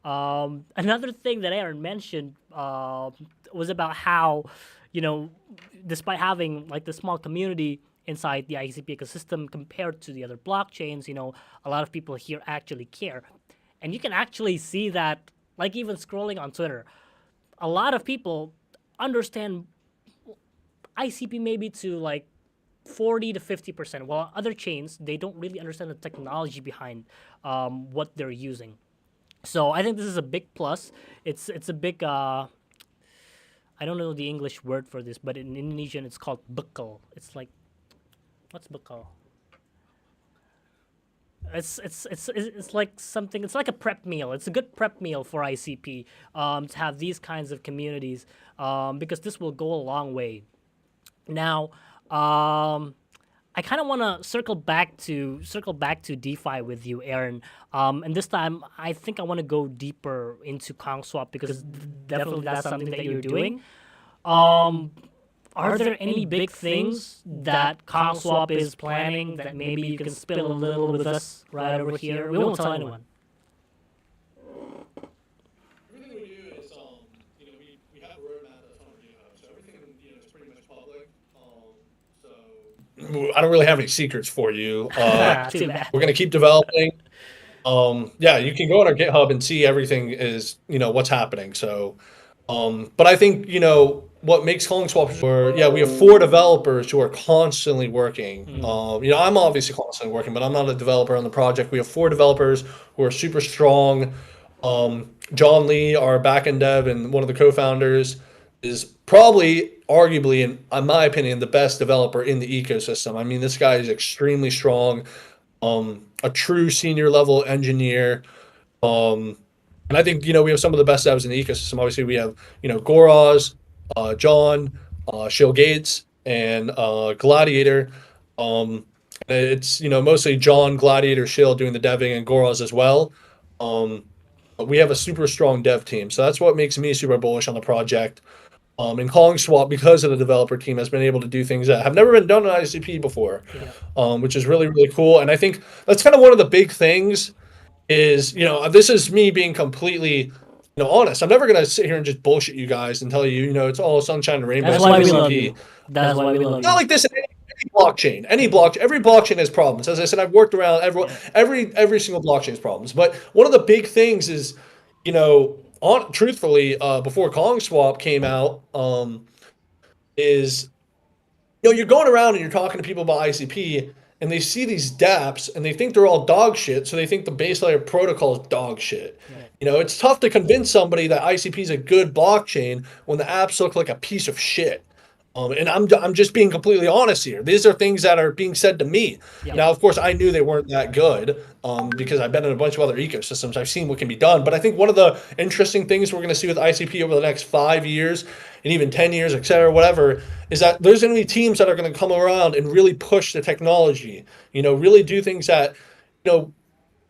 Another thing that Aaron mentioned was about how, you know, despite having like the small community inside the ICP ecosystem compared to the other blockchains, a lot of people here actually care. And you can actually see that, like even scrolling on Twitter, a lot of people understand ICP maybe to like 40 to 50%. While other chains, they don't really understand the technology behind what they're using. So I think this is a big plus. It's a big I don't know the English word for this, but in Indonesian it's called bekal. It's like what's bekal? It's like something. It's like a prep meal. It's a good prep meal for ICP to have these kinds of communities because this will go a long way. Now, I kind of want to circle back to DeFi with you, Aaron. And this time, I think I want to go deeper into Swap because definitely that's something that you're doing. Um, are there any big things that Swap is planning that maybe you can spill a little with us right over here? We won't tell anyone. Everything we do is, we have a roadmap that's on our GitHub, so everything, is pretty much public. So I don't really have any secrets for you. Too bad. We're gonna keep developing. Yeah, you can go on our GitHub and see everything is, what's happening. So, but I think, what makes Calling Swap, yeah, we have 4 developers who are constantly working. I'm obviously constantly working, but I'm not a developer on the project. We have 4 developers who are super strong. John Lee, our backend dev and one of the co-founders, is probably, arguably, in my opinion, the best developer in the ecosystem. I mean, this guy is extremely strong, a true senior level engineer. And I think, we have some of the best devs in the ecosystem. Obviously, we have, Goraz, John, Shill Gates, and Gladiator. It's, mostly John, Gladiator, Shill doing the deving, and Goraz as well. But we have a super strong dev team. So that's what makes me super bullish on the project. And Calling Swap, because of the developer team, has been able to do things that have never been done in ICP before, which is really, really cool. And I think that's kind of one of the big things is, this is me being completely, honest. I'm never going to sit here and just bullshit you guys and tell you, it's all sunshine and rainbows. That's why we love you. That's why we love Not you. like this in any blockchain. Every blockchain has problems. As I said, I've worked around every single blockchain has problems. But one of the big things is, truthfully, before Calling Swap came out, is you're going around and you're talking to people about ICP, and they see these dApps and they think they're all dog shit, so they think the base layer protocol is dog shit. It's tough to convince somebody that ICP is a good blockchain when the apps look like a piece of shit. And I'm just being completely honest here. These are things that are being said to me. Now, of course, I knew they weren't that good because I've been in a bunch of other ecosystems. I've seen what can be done. But I think one of the interesting things we're going to see with ICP over the next 5 years and even 10 years, et cetera, whatever, is that there's going to be teams that are going to come around and really push the technology, really do things that,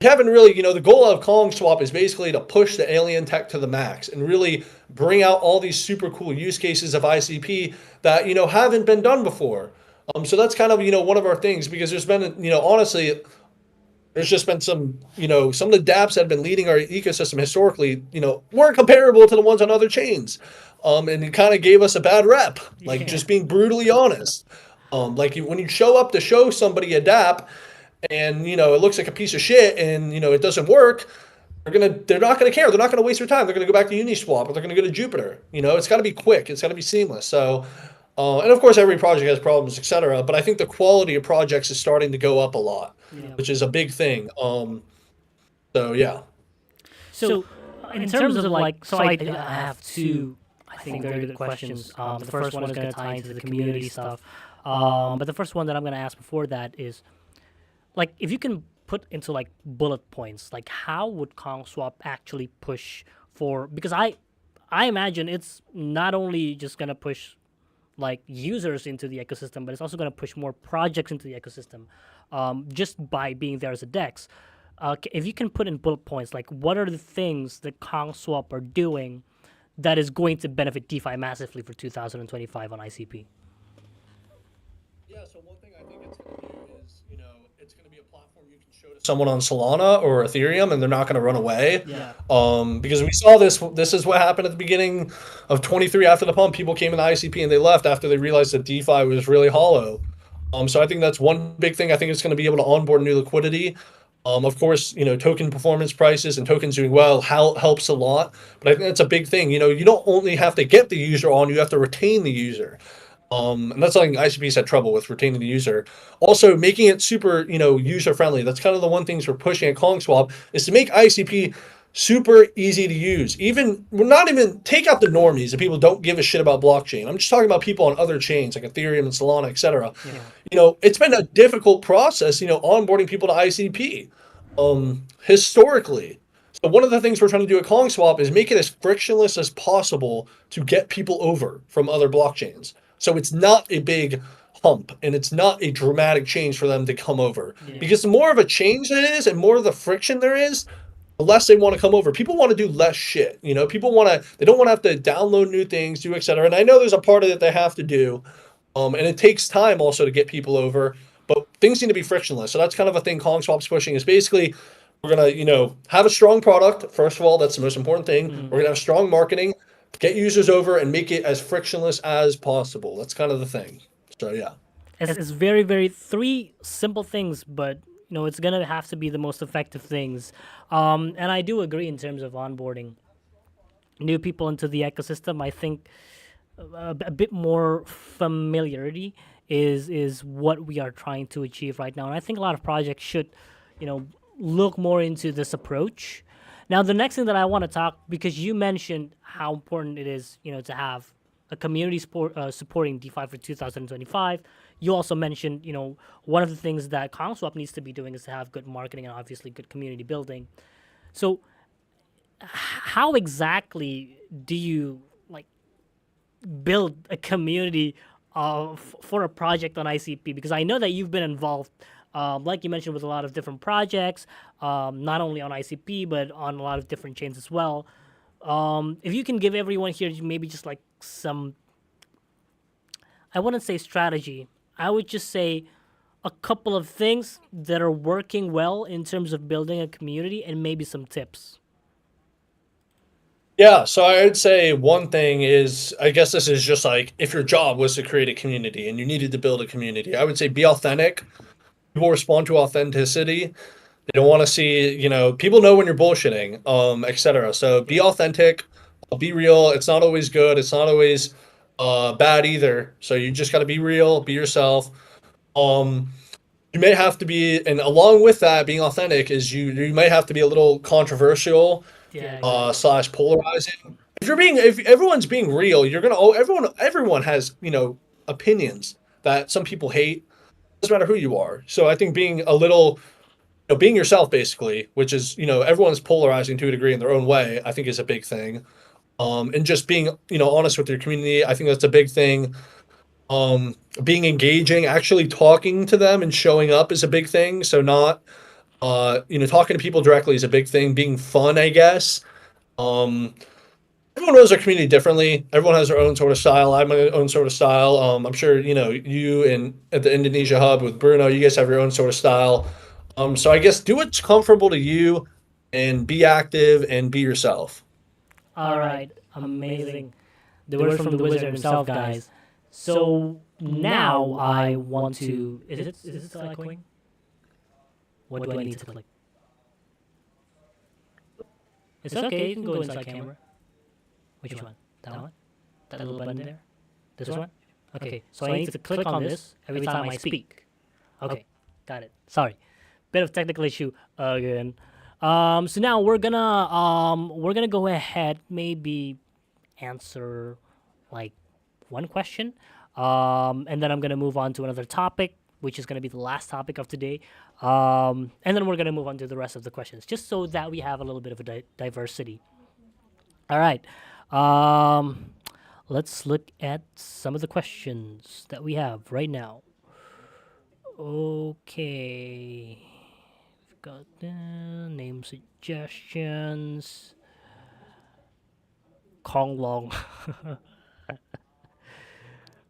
haven't really, the goal of Calling Swap is basically to push the alien tech to the max and really bring out all these super cool use cases of ICP that, haven't been done before. So that's kind of, one of our things, because there's been, honestly, there's just been some, some of the dApps that have been leading our ecosystem historically, weren't comparable to the ones on other chains. And it kind of gave us a bad rep, just being brutally honest. When you show up to show somebody a dApp, and it looks like a piece of shit, and it doesn't work, they're not gonna care. They're not gonna waste their time. They're gonna go back to Uniswap, or they're gonna go to Jupiter. It's got to be quick. It's got to be seamless. So, and of course, every project has problems, etc. But I think the quality of projects is starting to go up a lot, which is a big thing. So yeah. So, in terms of so I have two, I think, very good questions. The first one is going to tie into the community stuff. But the first one that I'm going to ask before that is, if you can put into bullet points, how would CongSwap actually push for? Because I imagine it's not only just going to push users into the ecosystem, but it's also going to push more projects into the ecosystem, just by being there as a DEX. If you can put in bullet points, what are the things that CongSwap are doing that is going to benefit DeFi massively for 2025 on ICP? Yeah, so one thing I think it's going to do is, it's going to be a platform you can show to someone on Solana or Ethereum, and they're not going to run away. Yeah. Because we saw this. This is what happened at the beginning of 23 after the pump. People came into ICP and they left after they realized that DeFi was really hollow. So I think that's one big thing. I think it's going to be able to onboard new liquidity. Of course, token performance prices and tokens doing well helps a lot. But I think that's a big thing. You don't only have to get the user on, you have to retain the user. And that's something ICP's had trouble with retaining the user. Also, making it super, user friendly. That's kind of the one things we're pushing at CongSwap is to make ICP super easy to use. Even we're not even take out the normies and people don't give a shit about blockchain. I'm just talking about people on other chains like Ethereum and Solana, etc. Yeah. It's been a difficult process, onboarding people to ICP, historically. So one of the things we're trying to do at CongSwap is make it as frictionless as possible to get people over from other blockchains. So it's not a big hump and it's not a dramatic change for them to come over. Yeah. Because the more of a change that is and more of the friction there is, the less they want to come over. People want to do less shit. People they don't want to have to download new things, do etc. And I know there's a part of it they have to do. And it takes time also to get people over, but things need to be frictionless. So that's kind of a thing CongSwap's pushing is basically we're gonna, have a strong product. First of all, that's the most important thing. We're gonna have strong marketing, get users over, and make it as frictionless as possible. That's kind of the thing. So yeah. It's very, very three simple things, but it's gonna have to be the most effective things. And I do agree in terms of onboarding new people into the ecosystem. I think a bit more familiarity is what we are trying to achieve right now, and I think a lot of projects should, look more into this approach. Now, the next thing that I want to talk, because you mentioned how important it is, to have a community supporting DeFi for 2025. You also mentioned, one of the things that CongSwap needs to be doing is to have good marketing and obviously good community building. So, how exactly do you like build a community for a project on ICP? Because I know that you've been involved, like you mentioned, with a lot of different projects, not only on ICP but on a lot of different chains as well. If you can give everyone here maybe just like some, I wouldn't say strategy, I would just say a couple of things that are working well in terms of building a community and maybe some tips. Yeah, so I would say one thing is, I guess this is just like if your job was to create a community and you needed to build a community, I would say be authentic. People respond to authenticity. They don't want to see, people know when you're bullshitting, etc. So be authentic, be real. It's not always good. It's not always bad either. So you just got to be real, be yourself. Um, you may have to be, and along with that, being authentic is you may have to be a little controversial, Yeah, exactly. slash polarizing. If everyone's being real, you're gonna. Oh, everyone has opinions that some people hate. Doesn't matter who you are. So I think being a little being yourself basically, which is everyone's polarizing to a degree in their own way, I think is a big thing. And just being honest with your community, I think that's a big thing. Being engaging, actually talking to them and showing up is a big thing. So not talking to people directly is a big thing. Being fun, I guess. Um, Everyone knows their community differently. Everyone has their own sort of style. I have my own sort of style. I'm sure you and at the Indonesia hub with Bruno, you guys have your own sort of style. So I guess do what's comfortable to you, and be active and be yourself. All right, amazing. The word from the wizard himself, guys. So now I want to. Is it still echoing? What do I need to click? It's okay. You can go inside camera. Which one? That one? That little button there? This one? Okay. So I need to click on this every time I speak. Okay. Got it. Sorry. Bit of technical issue again. So now we're gonna go ahead, maybe answer like one question, and then I'm gonna move on to another topic, which is gonna be the last topic of today, and then we're gonna move on to the rest of the questions, just so that we have a little bit of a diversity. All right. Um, let's look at some of the questions that we have right now. Okay. We've got name suggestions. Kong Long.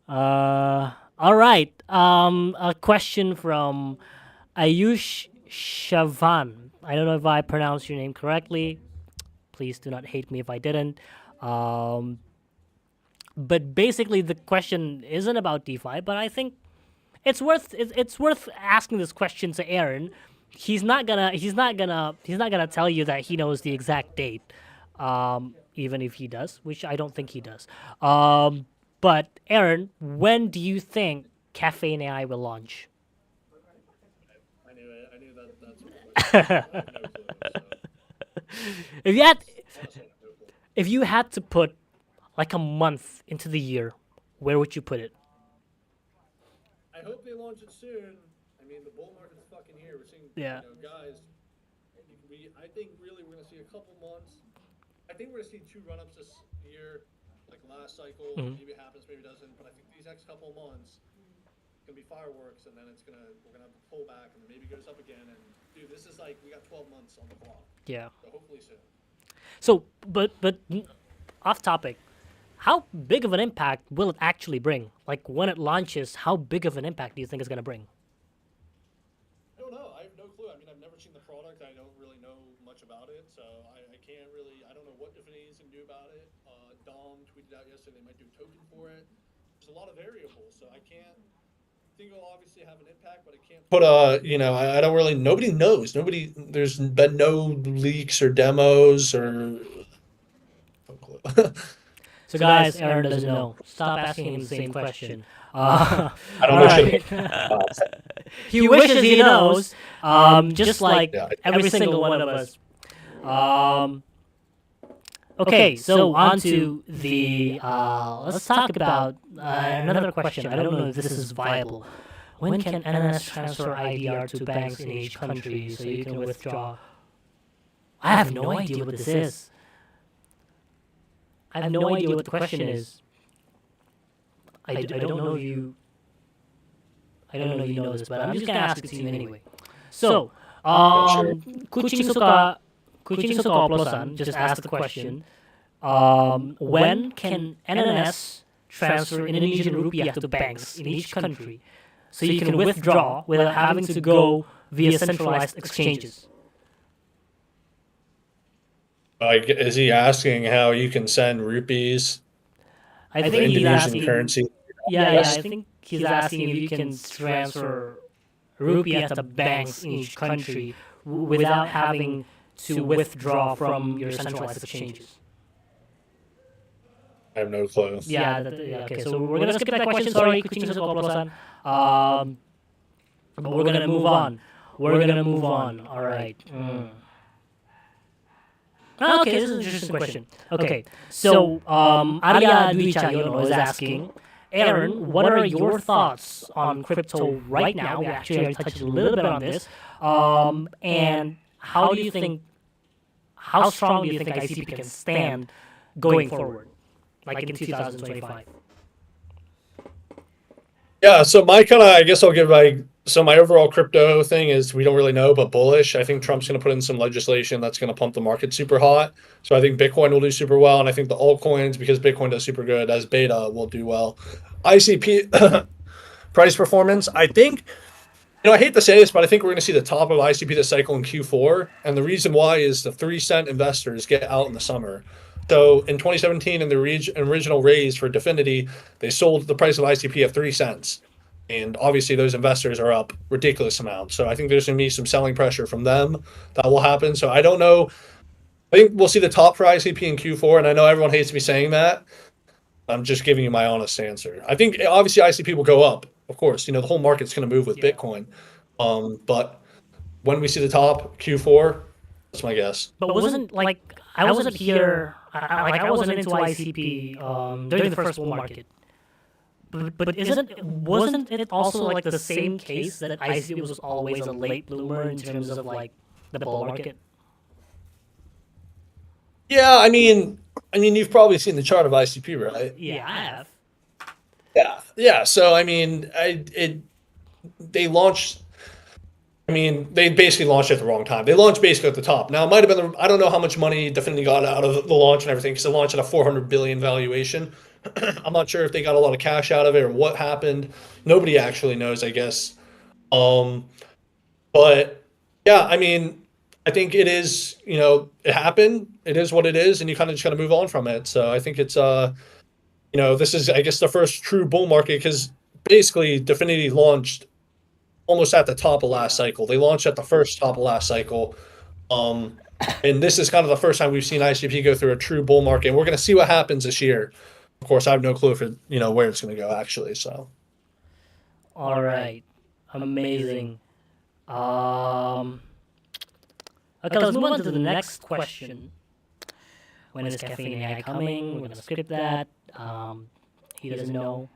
All right. A question from Ayush Shavan. I don't know if I pronounced your name correctly. Please do not hate me if I didn't. Um, but basically, the question isn't about DeFi, but I think it's worth asking this question to Aaron. He's not gonna tell you that he knows the exact date, even if he does, which I don't think he does. But Aaron, when do you think Caffeine AI will launch? I knew it. I knew that's what the question was. I have no clue. So If you had honestly, I have no clue. if you had to put like a month into the year, where would you put it? I hope they launch it soon. I mean, the bull market's fucking here. We're seeing, Yeah. guys. I think really we're gonna see a couple months. I think we're gonna see two run-ups this year, like last cycle. Mhm. Maybe it happens, maybe it doesn't. But I think these next couple months gonna be fireworks, and then we're gonna have a pullback, and then maybe it goes up again. And dude, this is like we got 12 months on the clock, Yeah. so hopefully soon. So, but off topic, how big of an impact will it actually bring? Like when it launches, how big of an impact do you think it's gonna bring? I don't know. I have no clue. I mean, I've never seen the product. I don't really know much about it, so I can't really. I don't know what Definity's can do about it. Dom tweeted out yesterday they might do a token for it. There's a lot of variables, so I can't. I think it'll obviously have an impact, but I can't put I don't really. Nobody knows. There's been no leaks or demos or. No clue. So, guys, Aaron doesn't know. Stop asking him the same question. I don't all know right. shit. He wishes he knows, just like Yeah. every single one of us. Okay, so on to the. Let's talk about another question. I don't know if this is viable. When can NNS transfer IDR to banks in each country so you can withdraw? I have no idea what this is. I have no idea what the question is. I don't know if you. I don't know if you know this, but I'm just gonna ask it to you anyway. So, Kuching Suka Oplosan just asked the question: when can NNS transfer Indonesian rupiah to banks in each country so you can withdraw without having to go via centralized exchanges? Like, is he asking how you can send rupees, I the think he's Indonesian asking. currency? Yeah, I think he's asking if you can transfer rupiah to banks in each country without having to withdraw from your centralized exchanges. I have no clue. Yeah, okay. So we're gonna skip that question. Sorry, Kuching Suka Oplosan. But we're gonna move on. All right. Okay, this is an interesting question. Okay, so Arya Dwi Cahyono is asking, Aaron, what are your thoughts on crypto right now? We actually already touched a little bit on this. And how strong do you think ICP can stand going forward, like in 2025? Yeah, so I guess I'll give my overall crypto thing is we don't really know, but bullish. I think Trump's going to put in some legislation that's going to pump the market super hot. So I think Bitcoin will do super well, and I think the altcoins, because Bitcoin does super good as beta, will do well. ICP price performance, I think. I hate to say this, but I think we're going to see the top of ICP this cycle in Q4, and the reason why is the 3-cent investors get out in the summer. So in 2017, in the original raise for Definity, they sold the price of ICP at 3 cents. And obviously, those investors are up ridiculous amounts. So I think there's going to be some selling pressure from them that will happen. So I don't know. I think we'll see the top for ICP in Q4. And I know everyone hates me saying that. I'm just giving you my honest answer. I think obviously ICP will go up. Of course, the whole market's going to move with Bitcoin. But when we see the top Q4, that's my guess. But wasn't like I wasn't here. I wasn't into ICP during the first bull market. But wasn't it also like the same case that ICP was always a late bloomer in terms of like the bull market? Yeah, I mean, you've probably seen the chart of ICP, right? Yeah, I have. Yeah. So I mean, they launched. I mean, they basically launched at the wrong time. They launched basically at the top. Now, it might have been. I don't know how much money Definitely got out of the launch and everything because they launched at a 400 billion valuation. I'm not sure if they got a lot of cash out of it or what happened. Nobody actually knows, I guess. But yeah, I mean, I think it is. It happened. It is what it is, and you kind of just got to move on from it. So I think it's this is, I guess, the first true bull market because basically Definity launched almost at the top of last cycle. They launched at the first top of last cycle. And this is kind of the first time we've seen ICP go through a true bull market. And we're going to see what happens this year. of course, I have no clue if it, where it's going to go actually. So All right. Amazing. Okay, let's move on to the next question. When is Caffeine AI coming? We're gonna skip that. He doesn't know.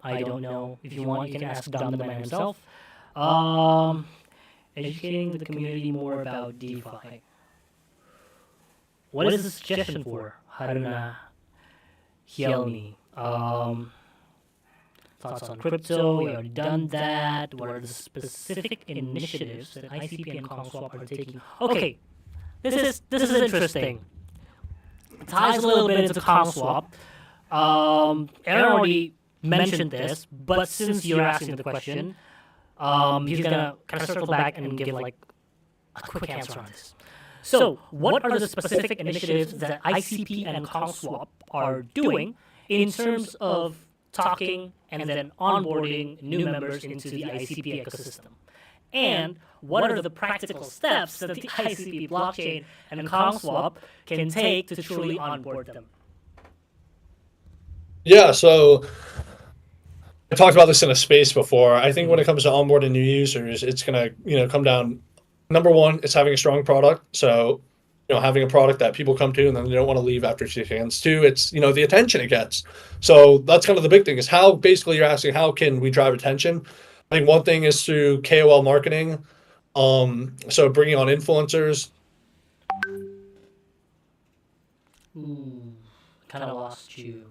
I don't know. If you want, you can ask Dom the man himself. Um, Educating the community more about DeFi. What is the suggestion for Haruna Hielni? Thoughts on crypto? We already done that. What are the specific initiatives that ICP and ComSwap are taking? Okay, this is interesting. It ties a little bit into ComSwap. Aaron already mentioned this, but since you're asking the question, he's gonna kind of circle back and give like a quick answer on this. So, what are the specific initiatives that ICP and ComSwap are doing in terms of talking and then onboarding new members into the ICP ecosystem? And what are the practical steps that the ICP blockchain and ComSwap can take to truly onboard them? yeah, so I talked about this in a space before. I think when it comes to onboarding new users, it's gonna come down. Number one, it's having a strong product. So having a product that people come to and then they don't want to leave after shaking hands. Two, it's the attention it gets. So that's kind of the big thing is how basically you're asking how can we drive attention. I think one thing is through KOL marketing. So bringing on influencers. Kind of lost you.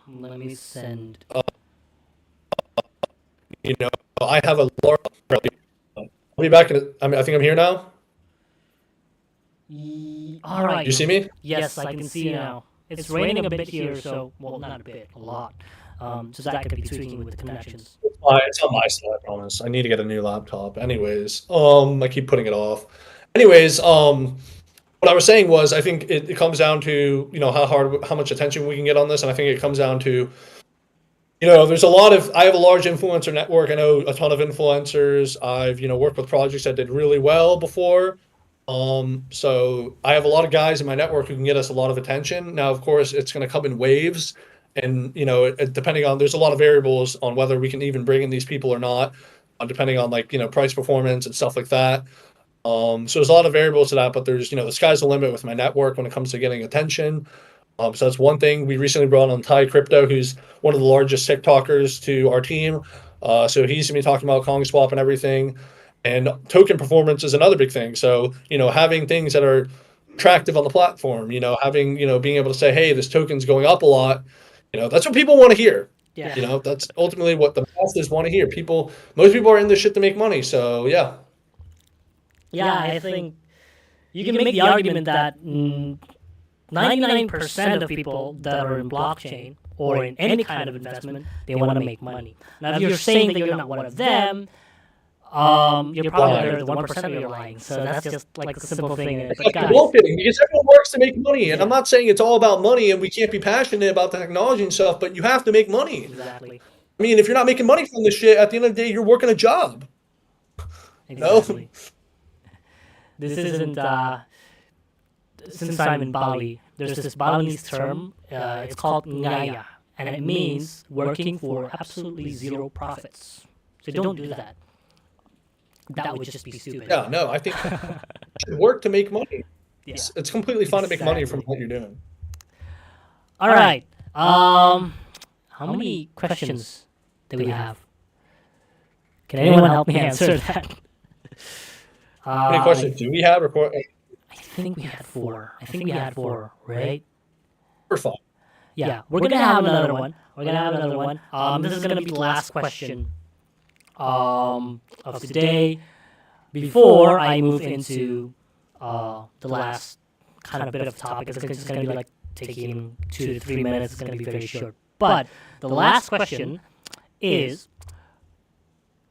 Let me send. I have a large. I'll be back in. I think I'm here now. All right. You see me? Yes, I can see you now. It's raining a bit here, so well, not a bit, a lot. So that could be tweaking with the connections. It's on my side, I promise. I need to get a new laptop. Anyways, I keep putting it off. Anyways, what I was saying was I think it comes down to how much attention we can get on this, and I think it comes down to there's I have a large influencer network. I know a ton of influencers. I've worked with projects that did really well before. So I have a lot of guys in my network who can get us a lot of attention. Now, of course, it's going to come in waves, and depending on there's a lot of variables on whether we can even bring in these people or not, depending on price performance and stuff like that. So there's a lot of variables to that, but there's the sky's the limit with my network when it comes to getting attention. So that's one thing. We recently brought on Ty Crypto, who's one of the largest TikTokers to our team. So he's going to be talking about CongSwap and everything. And token performance is another big thing. So, having things that are attractive on the platform, having, being able to say, hey, this token's going up a lot, that's what people want to hear. Yeah. That's ultimately what the masses want to hear. Most people are in this shit to make money. So, yeah. Yeah, I think you can make the argument that 99% of people that are in blockchain or in any kind of investment, they want to make money. Now, if you're saying that you're not one of them, you're probably under the 1% of your lying. So that's just like a simple thing. But guys, bullshitting because everyone works to make money, and I'm not saying it's all about money, and we can't be passionate about the technology and stuff, but you have to make money. exactly. I mean, if you're not making money from this shit, at the end of the day, you're working a job. Exactly. This isn't, since I'm in Bali, there's this Balinese term, it's called ngaya, and it means working for absolutely zero profits. So don't do that. That would just be stupid. Yeah, no, I think you should work to make money. Yeah. It's completely fun to make money from what you're doing. All right. How many questions do we have? Can anyone help me answer that? How many questions do we have? I think we had four. Right? We're fine. Yeah, we're gonna have another one. This is gonna be the last question of today before I move into the last kind of bit of topic. It's just gonna be like taking 2 to 3 minutes. It's gonna be very short. But the last question is: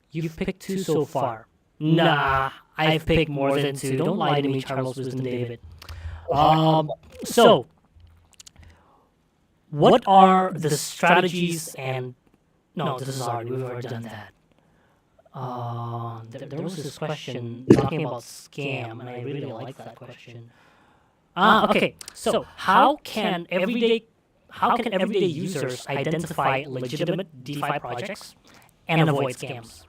you've picked 2 so far. Nah, I've picked more than 2. Don't lie to me, Charles Wisdom David. So, what are the strategies and... No, this is already, we've already done that. There was this question talking about scam, and I really like that question. Okay. So how can everyday users identify legitimate DeFi projects and avoid scams?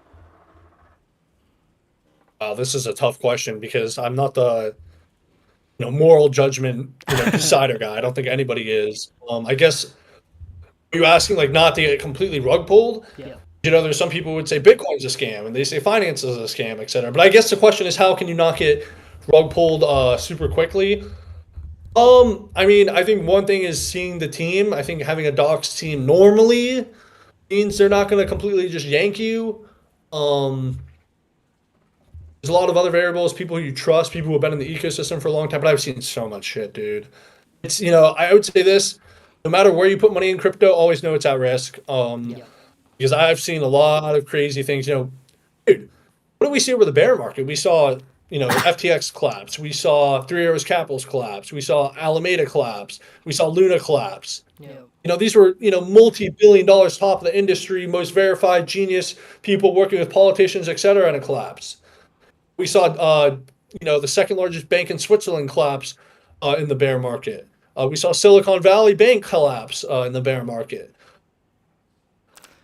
This is a tough question because I'm not the moral judgment decider guy. I don't think anybody is. I guess are you asking like not to get completely rug pulled? Yeah. There's some people who would say Bitcoin's a scam and they say finance is a scam, etc. But I guess the question is how can you not get rug pulled super quickly? I mean, I think one thing is seeing the team. I think having a docs team normally means they're not going to completely just yank you. Um, there's a lot of other variables, people you trust, people who have been in the ecosystem for a long time. But I've seen so much shit, dude. It's I would say this: no matter where you put money in crypto, always know it's at risk. Yeah. Because I've seen a lot of crazy things. Dude, what did we see over the bear market? We saw FTX collapse. We saw Three Arrows Capital's collapse. We saw Alameda collapse. We saw Luna collapse. Yeah. These were multi-billion dollars top of the industry, most verified genius people working with politicians, etc. And a collapse. We saw the second largest bank in Switzerland collapse in the bear market. We saw Silicon Valley Bank collapse in the bear market.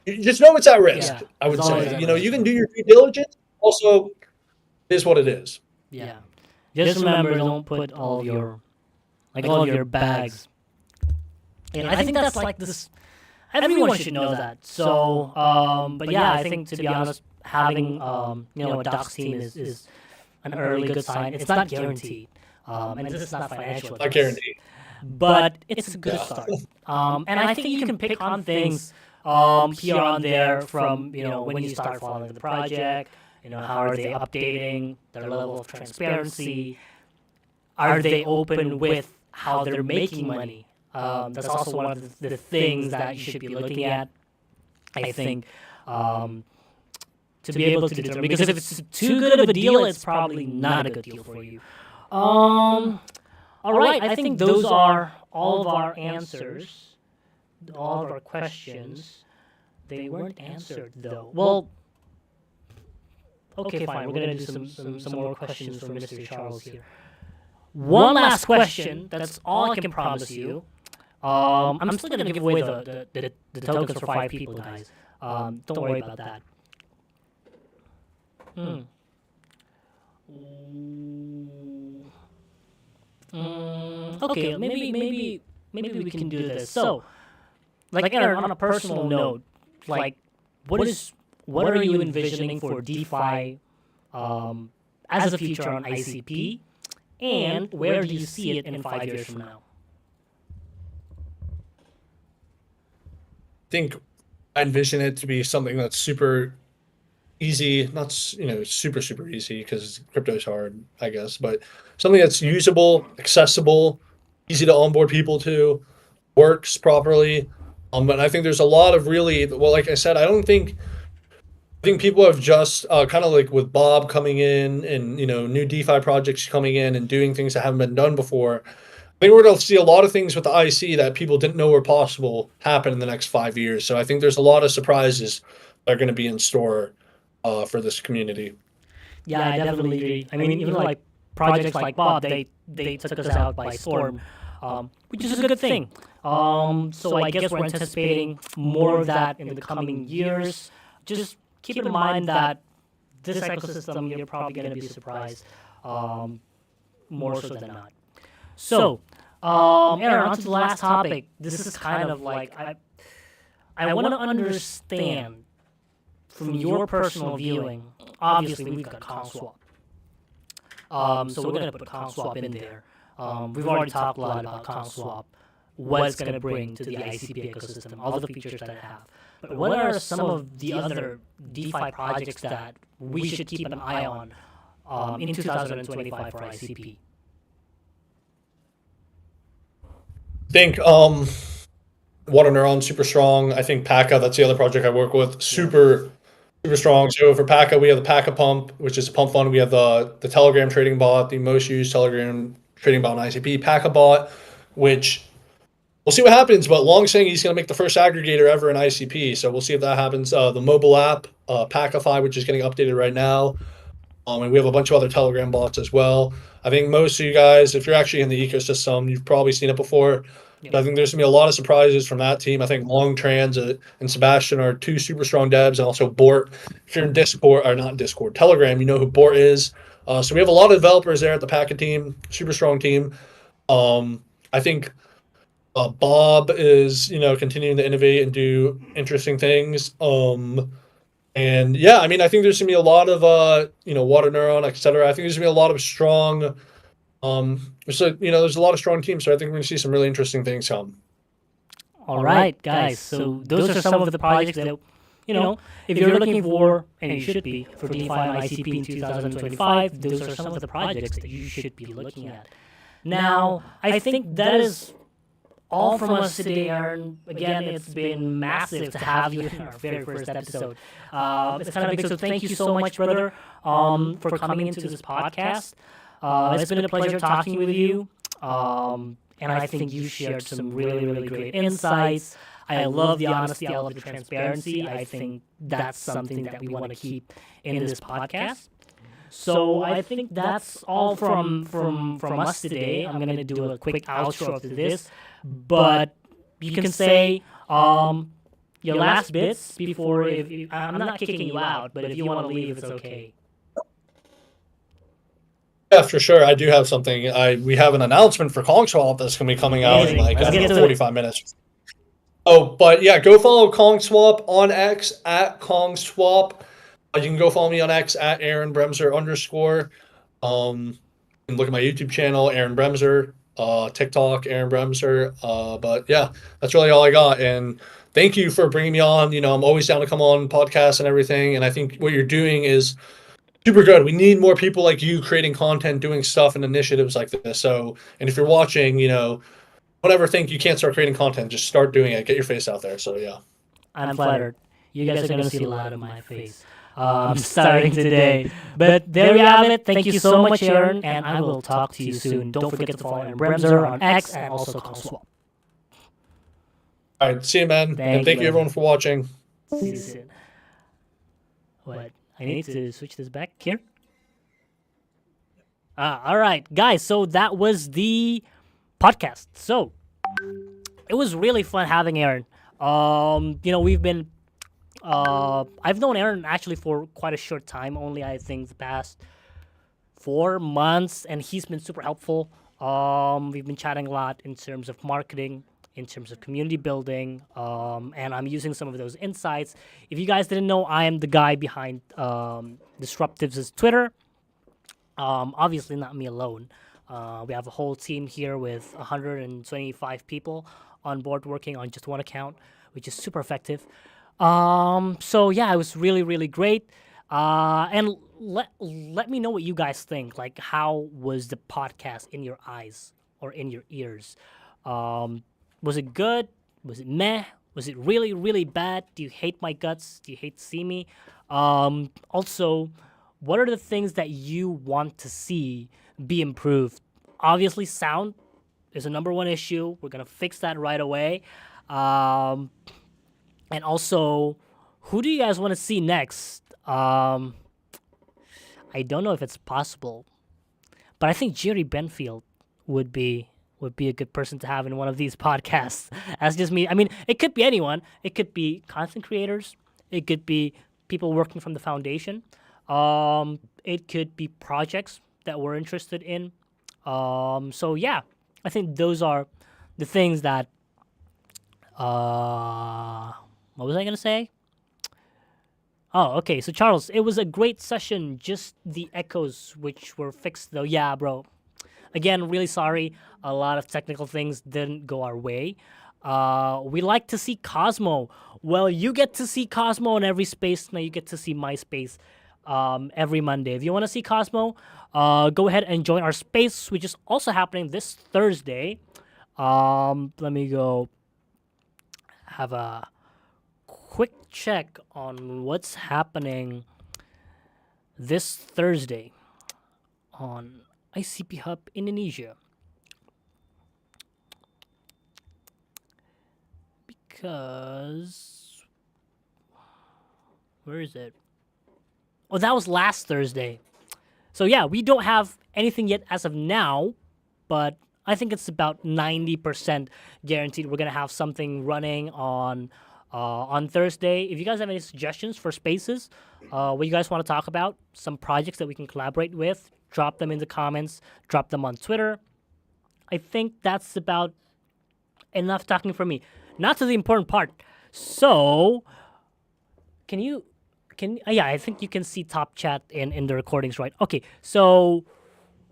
You just know it's at risk. Yeah. I would It's always say. at You risk. can do your due diligence. Also, it is what it is. Yeah. Just remember, don't put all of your bags. And I think that's like this. Everyone should know that. So, but yeah, I think to be honest, having a docs team is an early good sign. It's not guaranteed, and this is not financial. Not guaranteed. But it's a good start. And I think you can pick on things here on there from when you start following the project. How are they updating their level of transparency? Are they open with how they're making money? That's also one of the things that you should be looking at. I think to be able to determine, because if it's too good of a deal, it's probably not a good deal for you. All right, I think those are all of our answers, all of our questions. They weren't answered though. Well, okay, fine. We're gonna do some more questions for Mr. Charles here. One last question. That's all I can promise you. I'm still gonna give away the tokens for 5 people, guys. Don't worry about that. Okay, maybe we can do this. So, like Aaron, on a personal note, like what are you envisioning for DeFi as a future on ICP, and where do you see it in 5 years from now? I think I envision it to be something that's super easy, not super super easy because crypto is hard, I guess, but something that's usable, accessible, easy to onboard people to, works properly. And I think there's a lot of really well, like I said, I think people have just kind of like with Bob coming in and new DeFi projects coming in and doing things that haven't been done before. I think we're going to see a lot of things with the IC that people didn't know were possible happen in the next 5 years. So I think there's a lot of surprises that are going to be in store for this community. Yeah, I definitely agree. I mean, even like projects like Bob, they took us out by storm, which is a good thing. So I guess we're anticipating more of that in the coming years. Just keep in mind that this ecosystem, you're probably going to be surprised more so than not. So, Aaron, on to the last topic. This is kind of like, I want to understand from your personal viewing. Obviously, we've got ConSwap. So we're going to put ConSwap in there. We've already talked a lot about ConSwap, what it's going to bring to the ICP ecosystem, all the features that it have. But what are some of the other DeFi projects that we should keep an eye on in 2025 for ICP? I think Water Neuron super strong. I think Paka, that's the other project I work with, super strong. So for Paka, we have the Paka Pump, which is a pump fund. We have the Telegram trading bot, the most used Telegram trading bot on ICP, Paka bot, which we'll see what happens. But Long saying he's going to make the first aggregator ever in ICP, so we'll see if that happens. The mobile app, Pakify, which is getting updated right now. And we have a bunch of other Telegram bots as well. I think most of you guys, if you're actually in the ecosystem, you've probably seen it before. Yeah. But I think there's gonna be a lot of surprises from that team. I think Long Trans and Sebastian are two super strong devs, and also Bort. If you're in Discord or not Discord, Telegram, you know who Bort is. So we have a lot of developers there at the Packet team, super strong team. I think Bob is continuing to innovate and do interesting things. And yeah, I mean, I think there's gonna be a lot of water neuron, etc. I think there's gonna be a lot of strong. There's a lot of strong teams, so I think we're gonna see some really interesting things come. All right, guys. So those are some of the projects that, if you're looking for, and you should be, for DeFi and ICP in 2025, those are some of the projects that you should be looking at. Now, I think that is all from us today, Aaron. Again, it's been massive to have you in our very first episode. It's kind of big, so thank you so much, brother, for coming into this podcast. It's been a pleasure talking with you. And I think you shared some really, really great insights. I love the honesty. I love the transparency. I think that's something that we want to keep in this podcast. So I think that's all from us today. I'm gonna do a quick outro after this, but you can say your last bits before. If I'm not kicking you out, but if you want to leave, it's okay. Yeah, for sure. I do have something. We have an announcement for Kong Swap that's gonna be coming out in Amazing. Let's get to it. 45 minutes. Oh, but yeah, go follow Kong Swap on X at Kong Swap. You can go follow me on X at Aaron Bremser _. You can look at my YouTube channel, Aaron Bremser, TikTok, Aaron Bremser. But yeah, that's really all I got. And thank you for bringing me on. I'm always down to come on podcasts and everything. And I think what you're doing is super good. We need more people like you creating content, doing stuff and initiatives like this. So, and if you're watching, don't ever think you can't start creating content. Just start doing it. Get your face out there. So yeah. I'm flattered. You guys are going to see a lot of my face starting today. But there you have it. Thank you so much, Aaron, and I will talk to you soon. Don't forget to follow Aaron Bremser on X and also CallSwap. All right. See you, man. And thank you, everyone, for watching. See you soon. What? I need to switch this back here. All right, guys. So that was the podcast. So it was really fun having Aaron. We've been I've known Aaron actually for quite a short time, only I think the past 4 months, and he's been super helpful. We've been chatting a lot in terms of marketing, in terms of community building, and I'm using some of those insights. If you guys didn't know, I am the guy behind Disruptives' Twitter. Obviously not me alone. We have a whole team here with 125 people on board working on just one account, which is super effective. So yeah, it was really, really great. And let me know what you guys think. Like, how was the podcast in your eyes or in your ears? Was it good? Was it meh? Was it really, really bad? Do you hate my guts? Do you hate to see me? Also, what are the things that you want to see be improved? Obviously, sound is a number one issue. We're going to fix that right away. And also, who do you guys want to see next? I don't know if it's possible, but I think Jerry Benfield would be a good person to have in one of these podcasts. That's just me. I mean, it could be anyone. It could be content creators. It could be people working from the foundation. It could be projects that we're interested in. So yeah, I think those are the things that. What was I gonna say? Oh, okay. So Charles, it was a great session. Just the echoes which were fixed though. Yeah, bro. Again, really sorry. A lot of technical things didn't go our way. We like to see Cosmo. Well, you get to see Cosmo in every space. Now you get to see my space every Monday. If you want to see Cosmo, go ahead and join our space, which is also happening this Thursday. Let me go have a quick check on what's happening this Thursday on ICP Hub Indonesia. Because where is it? Oh, that was last Thursday. So yeah, we don't have anything yet as of now, but I think it's about 90% guaranteed we're gonna have something running on Thursday. If you guys have any suggestions for spaces, what you guys want to talk about, some projects that we can collaborate with, drop them in the comments, drop them on Twitter. I think that's about enough talking for me. Not to the important part. So, can you yeah, I think you can see top chat in the recordings, right? Okay, so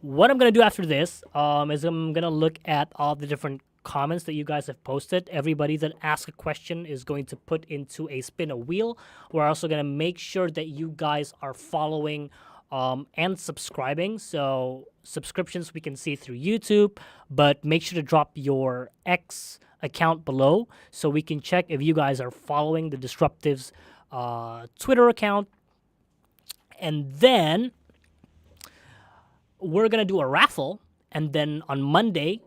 what I'm gonna do after this is I'm gonna look at all the different comments that you guys have posted. Everybody that asks a question is going to put into a spin a wheel. We're also gonna make sure that you guys are following and subscribing. So subscriptions we can see through YouTube, but make sure to drop your X account below so we can check if you guys are following the Disruptives Twitter account. And then we're gonna do a raffle, and then on Monday,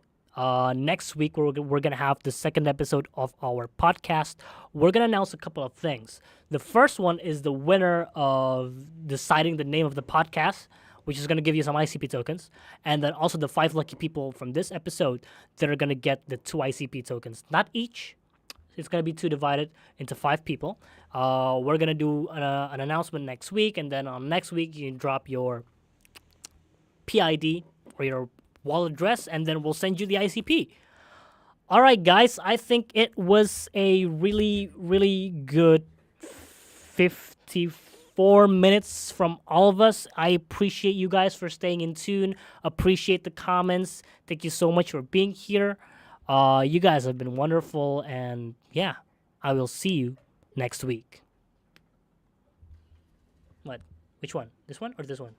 next week, we're gonna have the second episode of our podcast. We're gonna announce a couple of things. The first one is the winner of deciding the name of the podcast, which is gonna give you some ICP tokens, and then also the 5 lucky people from this episode that are gonna get the 2 ICP tokens, not each. It's gonna be 2 divided into 5 people. We're gonna do an announcement next week, and then on next week you can drop your PID or your wallet address, and then we'll send you the ICP. All right, guys, I think it was a really, really good 54 minutes from all of us. I appreciate you guys for staying in tune. Appreciate the comments. Thank you so much for being here. You guys have been wonderful, and yeah, I will see you next week. What? Which one? This one or this one?